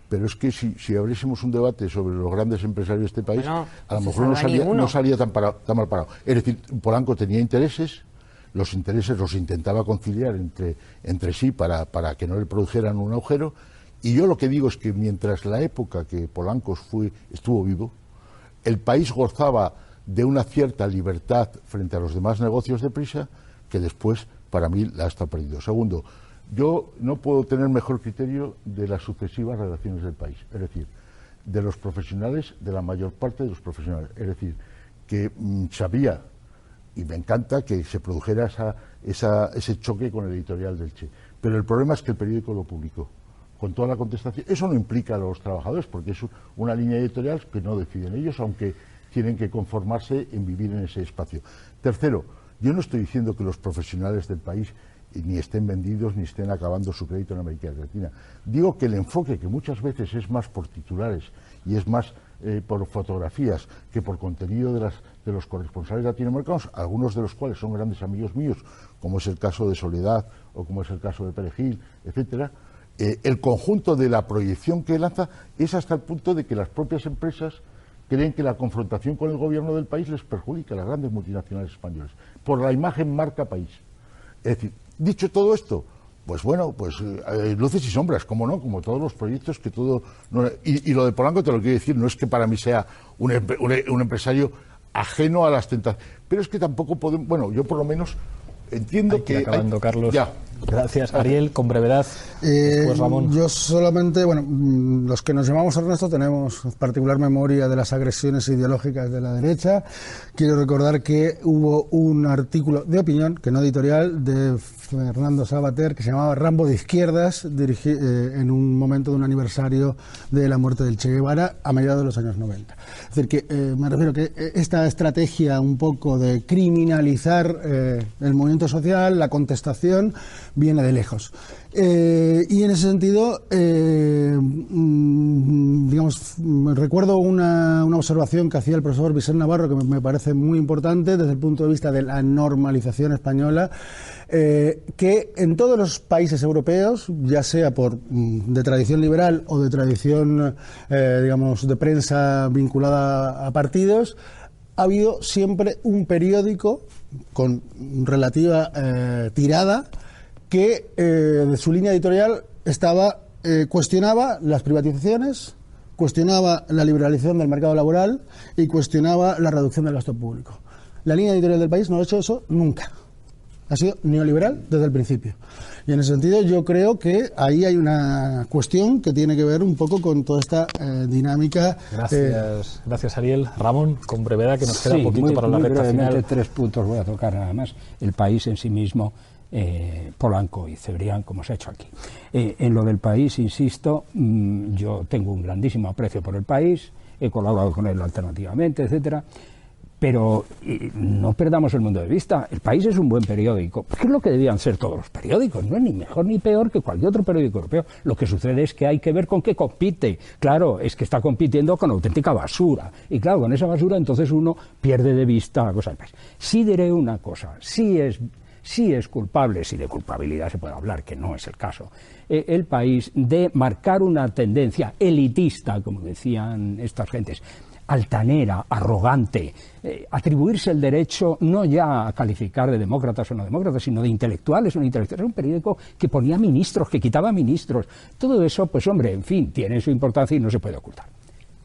Pero es que si abriésemos un debate sobre los grandes empresarios de este país, a lo mejor no salía tan mal parado. Es decir, Polanco tenía intereses, los intereses los intentaba conciliar entre sí para que no le produjeran un agujero. Y yo lo que digo es que mientras la época que Polanco estuvo vivo, el país gozaba de una cierta libertad frente a los demás negocios de prisa, que después, para mí, la está perdiendo. Segundo, yo no puedo tener mejor criterio de las sucesivas redacciones del país, es decir, de los profesionales, de la mayor parte de los profesionales. Es decir, que sabía, y me encanta que se produjera ese choque con el editorial del Che. Pero el problema es que el periódico lo publicó con toda la contestación. Eso no implica a los trabajadores, porque es una línea editorial que no deciden ellos, aunque tienen que conformarse en vivir en ese espacio. Tercero, yo no estoy diciendo que los profesionales del país ni estén vendidos ni estén acabando su crédito en América Latina. Digo que el enfoque, que muchas veces es más por titulares y es más por fotografías que por contenido de los corresponsales latinoamericanos, algunos de los cuales son grandes amigos míos, como es el caso de Soledad o como es el caso de Perejil, etcétera. El conjunto de la proyección que lanza es hasta el punto de que las propias empresas creen que la confrontación con el gobierno del país les perjudica a las grandes multinacionales españolas, por la imagen marca país. Es decir, dicho todo esto, pues bueno, pues luces y sombras, como no, como todos los proyectos que todo... Y lo de Polanco te lo quiero decir, no es que para mí sea un empresario ajeno a las tentaciones, pero es que tampoco podemos... Bueno, yo por lo menos entiendo que... acabando, Carlos. Ya. Gracias, Ariel, con brevedad. Después Ramón. Yo solamente, bueno, los que nos llamamos Ernesto tenemos particular memoria de las agresiones ideológicas de la derecha. Quiero recordar que hubo un artículo de opinión, que no editorial, de Fernando Sabater, que se llamaba Rambo de Izquierdas, en un momento de un aniversario de la muerte del Che Guevara a mediados de los años 90. Es decir, que me refiero que esta estrategia un poco de criminalizar el movimiento social, la contestación, viene de lejos. Y en ese sentido, digamos, recuerdo una observación que hacía el profesor Vicente Navarro que me parece muy importante desde el punto de vista de la normalización española, que en todos los países europeos, ya sea de tradición liberal o de tradición, digamos, de prensa vinculada a partidos, ha habido siempre un periódico con relativa tirada que de su línea editorial cuestionaba las privatizaciones, cuestionaba la liberalización del mercado laboral y cuestionaba la reducción del gasto público. La línea editorial del País no ha hecho eso nunca. Ha sido neoliberal desde el principio. Y en ese sentido yo creo que ahí hay una cuestión que tiene que ver un poco con toda esta dinámica. Gracias Ariel. Ramón, con brevedad, que nos queda poquito para la recta final. 3 puntos voy a tocar nada más. El País en sí mismo, Polanco y Cebrián, como se ha hecho aquí. En lo del País, insisto, yo tengo un grandísimo aprecio por el País, he colaborado con él alternativamente, etcétera. Pero no perdamos el mundo de vista. El País es un buen periódico, porque es lo que debían ser todos los periódicos. No es ni mejor ni peor que cualquier otro periódico europeo. Lo que sucede es que hay que ver con qué compite. Claro, es que está compitiendo con auténtica basura. Y claro, con esa basura entonces uno pierde de vista la cosa del País. Sí diré una cosa, sí es culpable, si de culpabilidad se puede hablar, que no es el caso, el País, de marcar una tendencia elitista, como decían estas gentes, altanera, arrogante, atribuirse el derecho no ya a calificar de demócratas o no demócratas, sino de intelectuales o no intelectuales. Era un periódico que ponía ministros, que quitaba ministros. Todo eso, pues hombre, en fin, tiene su importancia y no se puede ocultar.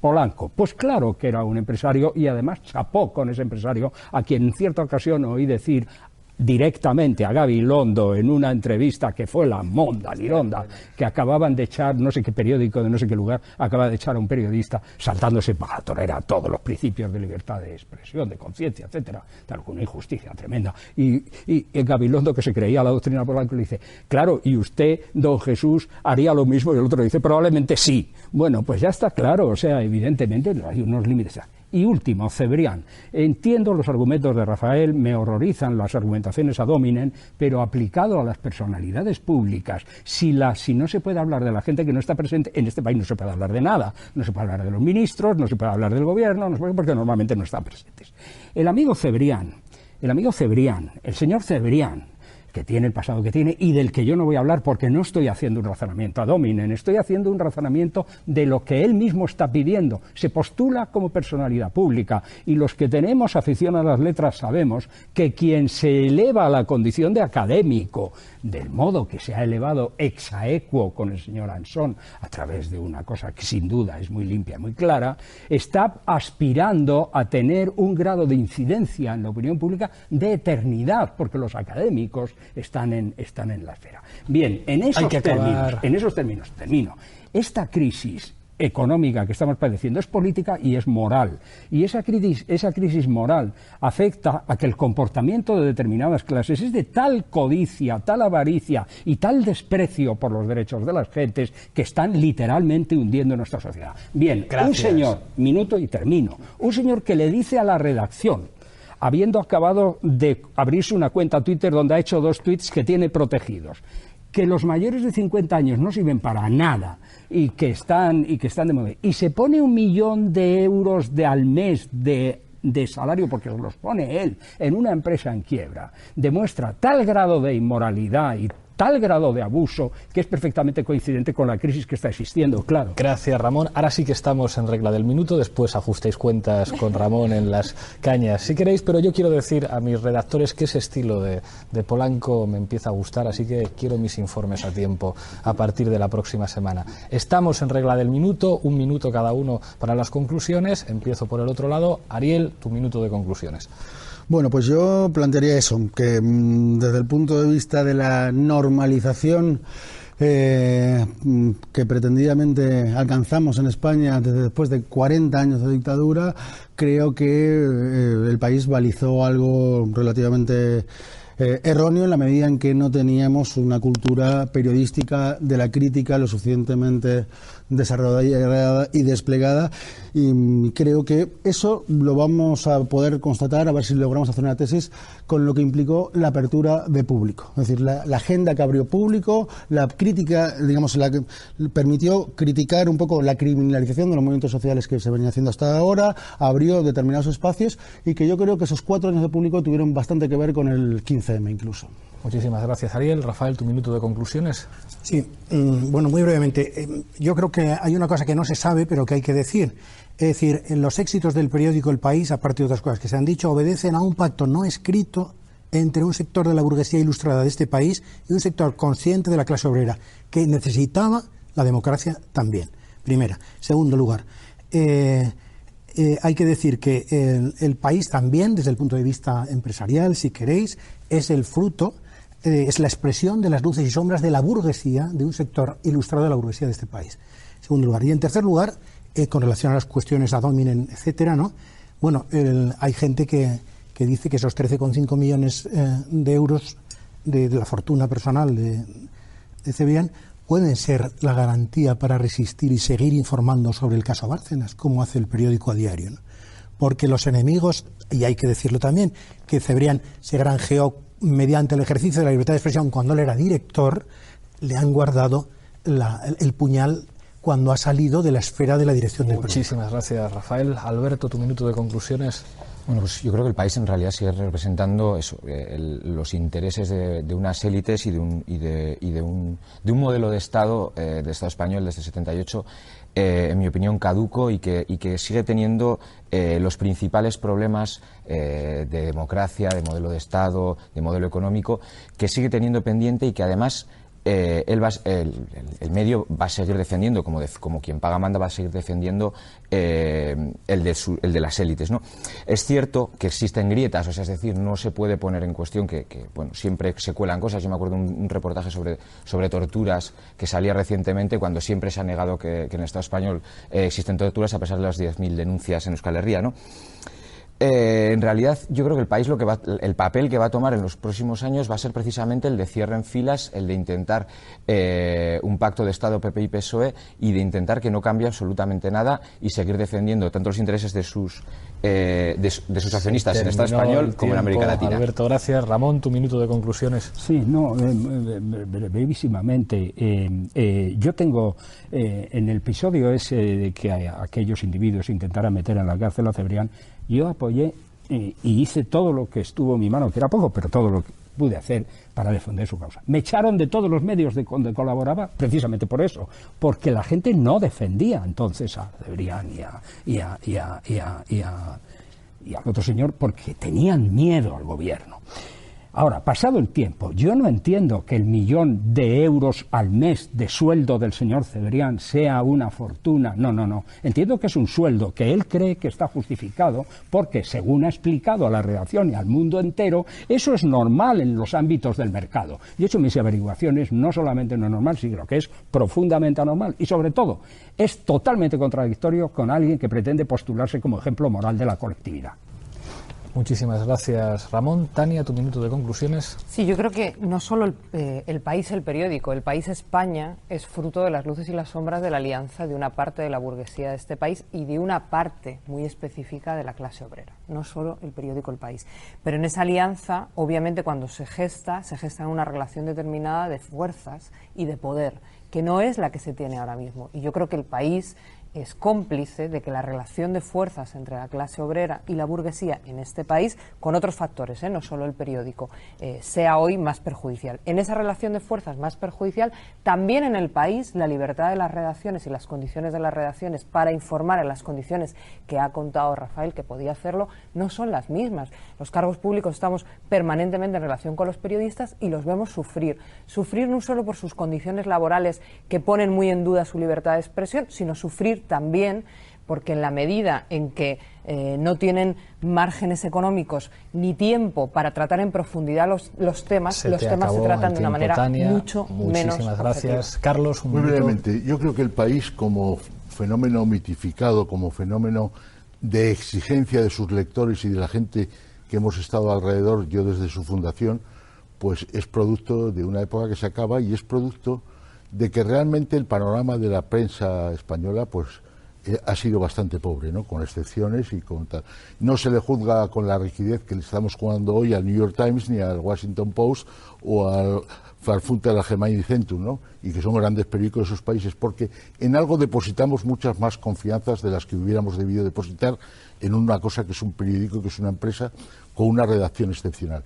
Polanco, pues claro que era un empresario y además chapó con ese empresario, a quien en cierta ocasión oí decir directamente a Gabilondo en una entrevista que fue la monda, lironda, que acababan de echar, no sé qué periódico de no sé qué lugar, acaba de echar a un periodista saltándose para la torera todos los principios de libertad de expresión, de conciencia, etcétera, de alguna injusticia tremenda. Y Gabilondo, que se creía la doctrina Polanco, le dice, claro, ¿y usted, don Jesús, haría lo mismo? Y el otro dice, probablemente sí. Bueno, pues ya está claro, o sea, evidentemente hay unos límites. Y último, Cebrián. Entiendo los argumentos de Rafael, me horrorizan las argumentaciones ad hominem, pero aplicado a las personalidades públicas, si no se puede hablar de la gente que no está presente, en este país no se puede hablar de nada. No se puede hablar de los ministros, no se puede hablar del gobierno, no se puede, porque normalmente no están presentes. El amigo Cebrián, el señor Cebrián, que tiene el pasado que tiene y del que yo no voy a hablar porque no estoy haciendo un razonamiento ad hominem, estoy haciendo un razonamiento de lo que él mismo está pidiendo. Se postula como personalidad pública y los que tenemos afición a las letras sabemos que quien se eleva a la condición de académico, del modo que se ha elevado ex aequo con el señor Ansón, a través de una cosa que sin duda es muy limpia, muy clara, está aspirando a tener un grado de incidencia en la opinión pública de eternidad, porque los académicos están en la esfera. Bien, en esos términos, termino. Esta crisis económica que estamos padeciendo es política y es moral. Y esa crisis moral afecta a que el comportamiento de determinadas clases es de tal codicia, tal avaricia y tal desprecio por los derechos de las gentes que están literalmente hundiendo nuestra sociedad. Bien, gracias. Un señor, minuto y termino, un señor que le dice a la redacción, habiendo acabado de abrirse una cuenta Twitter donde ha hecho 2 tweets que tiene protegidos, que los mayores de 50 años no sirven para nada y que están de moda, y se pone 1 millón de euros al mes de salario, porque los pone él en una empresa en quiebra, demuestra tal grado de inmoralidad y tal grado de abuso que es perfectamente coincidente con la crisis que está existiendo, claro. Gracias, Ramón. Ahora sí que estamos en regla del minuto, después ajustéis cuentas con Ramón en las cañas, si queréis, pero yo quiero decir a mis redactores que ese estilo de Polanco me empieza a gustar, así que quiero mis informes a tiempo a partir de la próxima semana. Estamos en regla del minuto, 1 minuto cada uno para las conclusiones. Empiezo por el otro lado. Ariel, tu minuto de conclusiones. Bueno, pues yo plantearía eso, que desde el punto de vista de la normalización que pretendidamente alcanzamos en España después de 40 años de dictadura, creo que el país balizó algo relativamente erróneo en la medida en que no teníamos una cultura periodística de la crítica lo suficientemente desarrollada y desplegada, y creo que eso lo vamos a poder constatar, a ver si logramos hacer una tesis, con lo que implicó la apertura de público. Es decir, la agenda que abrió público, la crítica, digamos, la que permitió criticar un poco la criminalización de los movimientos sociales que se venía haciendo hasta ahora, abrió determinados espacios, y que yo creo que esos 4 años de público tuvieron bastante que ver con el 15M incluso. Muchísimas gracias, Ariel. Rafael, tu minuto de conclusiones. Sí, bueno, muy brevemente. Yo creo que hay una cosa que no se sabe, pero que hay que decir. Es decir, en los éxitos del periódico El País, aparte de otras cosas que se han dicho, obedecen a un pacto no escrito entre un sector de la burguesía ilustrada de este país y un sector consciente de la clase obrera, que necesitaba la democracia también. Primera. Segundo lugar, hay que decir que el país también, desde el punto de vista empresarial, si queréis, es el fruto, es la expresión de las luces y sombras de la burguesía, de un sector ilustrado de la burguesía de este país. En segundo lugar. Y en tercer lugar, con relación a las cuestiones ad hominem, etcétera, ¿no? Bueno, hay gente que dice que esos 13,5 millones de euros de la fortuna personal de Cebrián pueden ser la garantía para resistir y seguir informando sobre el caso Bárcenas, como hace el periódico a diario, ¿no? Porque los enemigos, y hay que decirlo también, que Cebrián se granjeó mediante el ejercicio de la libertad de expresión cuando él era director, le han guardado el puñal cuando ha salido de la esfera de la dirección del periódico. Muchísimas gracias, Rafael. Alberto, tu minuto de conclusiones. Bueno, pues yo creo que el país en realidad sigue representando eso, los intereses de unas élites y de un modelo de Estado español desde el 78, en mi opinión, caduco y que sigue teniendo los principales problemas de democracia, de modelo de Estado, de modelo económico, que sigue teniendo pendiente y que además el medio va a seguir defendiendo, como quien paga manda, va a seguir defendiendo el de las élites, ¿no? Es cierto que existen grietas, o sea, es decir, no se puede poner en cuestión que bueno, siempre se cuelan cosas. Yo me acuerdo de un reportaje sobre torturas que salía recientemente, cuando siempre se ha negado que en el Estado español existen torturas, a pesar de las 10.000 denuncias en Euskal Herria, ¿no? En realidad, yo creo que el país el papel que va a tomar en los próximos años va a ser precisamente el de cierre en filas, el de intentar un pacto de Estado PP y PSOE, y de intentar que no cambie absolutamente nada y seguir defendiendo tanto los intereses de sus accionistas en el Estado español como en América Latina. Alberto, gracias. Ramón, tu minuto de conclusiones. Sí, no, brevísimamente. Yo tengo, en el episodio ese de que aquellos individuos intentaran meter en la cárcel a Cebrián, yo apoyé y hice todo lo que estuvo en mi mano, que era poco, pero todo lo que pude hacer para defender su causa. Me echaron de todos los medios donde colaboraba precisamente por eso, porque la gente no defendía entonces a Cebrián y al otro señor, porque tenían miedo al gobierno. Ahora, pasado el tiempo, yo no entiendo que el 1.000.000 de euros al mes de sueldo del señor Cebrián sea una fortuna. No. Entiendo que es un sueldo que él cree que está justificado porque, según ha explicado a la redacción y al mundo entero, eso es normal en los ámbitos del mercado. Yo he hecho mis averiguaciones, no solamente no es normal, sino que es profundamente anormal. Y, sobre todo, es totalmente contradictorio con alguien que pretende postularse como ejemplo moral de la colectividad. Muchísimas gracias, Ramón. Tania, tu minuto de conclusiones. Sí, yo creo que no solo el país, el periódico, el país España es fruto de las luces y las sombras de la alianza de una parte de la burguesía de este país y de una parte muy específica de la clase obrera. No solo el periódico El País. Pero en esa alianza, obviamente, cuando se gesta en una relación determinada de fuerzas y de poder, que no es la que se tiene ahora mismo. Y yo creo que el país es cómplice de que la relación de fuerzas entre la clase obrera y la burguesía en este país, con otros factores, no solo el periódico, sea hoy más perjudicial. En esa relación de fuerzas más perjudicial, también en el país, la libertad de las redacciones y las condiciones de las redacciones para informar en las condiciones que ha contado Rafael que podía hacerlo, no son las mismas. Los cargos públicos estamos permanentemente en relación con los periodistas y los vemos sufrir. Sufrir no solo por sus condiciones laborales que ponen muy en duda su libertad de expresión, sino sufrir también porque en la medida en que no tienen márgenes económicos ni tiempo para tratar en profundidad los temas se tratan de una manera Tania, mucho menos Muchísimas gracias. objetiva. Carlos, muy brevemente, yo creo que el país, como fenómeno mitificado, como fenómeno de exigencia de sus lectores y de la gente que hemos estado alrededor, yo desde su fundación, pues es producto de una época que se acaba y es producto de que realmente el panorama de la prensa española pues ha sido bastante pobre, ¿no? Con excepciones y con tal. No se le juzga con la rigidez que le estamos jugando hoy al New York Times ni al Washington Post o al Frankfurter Allgemeine Zeitung, ¿no? Y que son grandes periódicos de esos países, porque en algo depositamos muchas más confianzas de las que hubiéramos debido depositar en una cosa que es un periódico, que es una empresa con una redacción excepcional.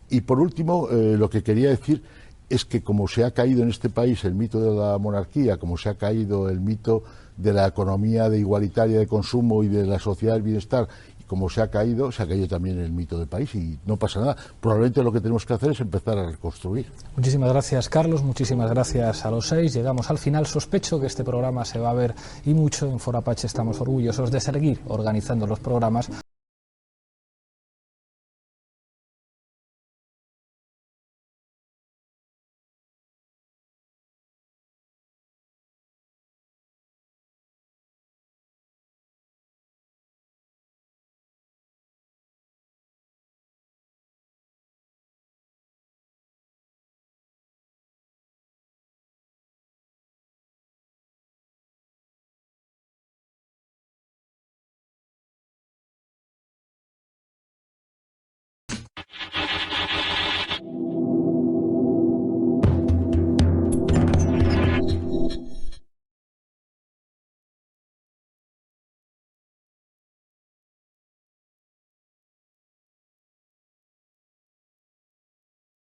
Y por último, lo que quería decir es que como se ha caído en este país el mito de la monarquía, como se ha caído el mito de la economía de igualitaria de consumo y de la sociedad del bienestar, y como se ha caído también el mito del país y no pasa nada. Probablemente lo que tenemos que hacer es empezar a reconstruir. Muchísimas gracias, Carlos, muchísimas gracias a los 6. Llegamos al final. Sospecho que este programa se va a ver y mucho. En Foro Apache estamos orgullosos de seguir organizando los programas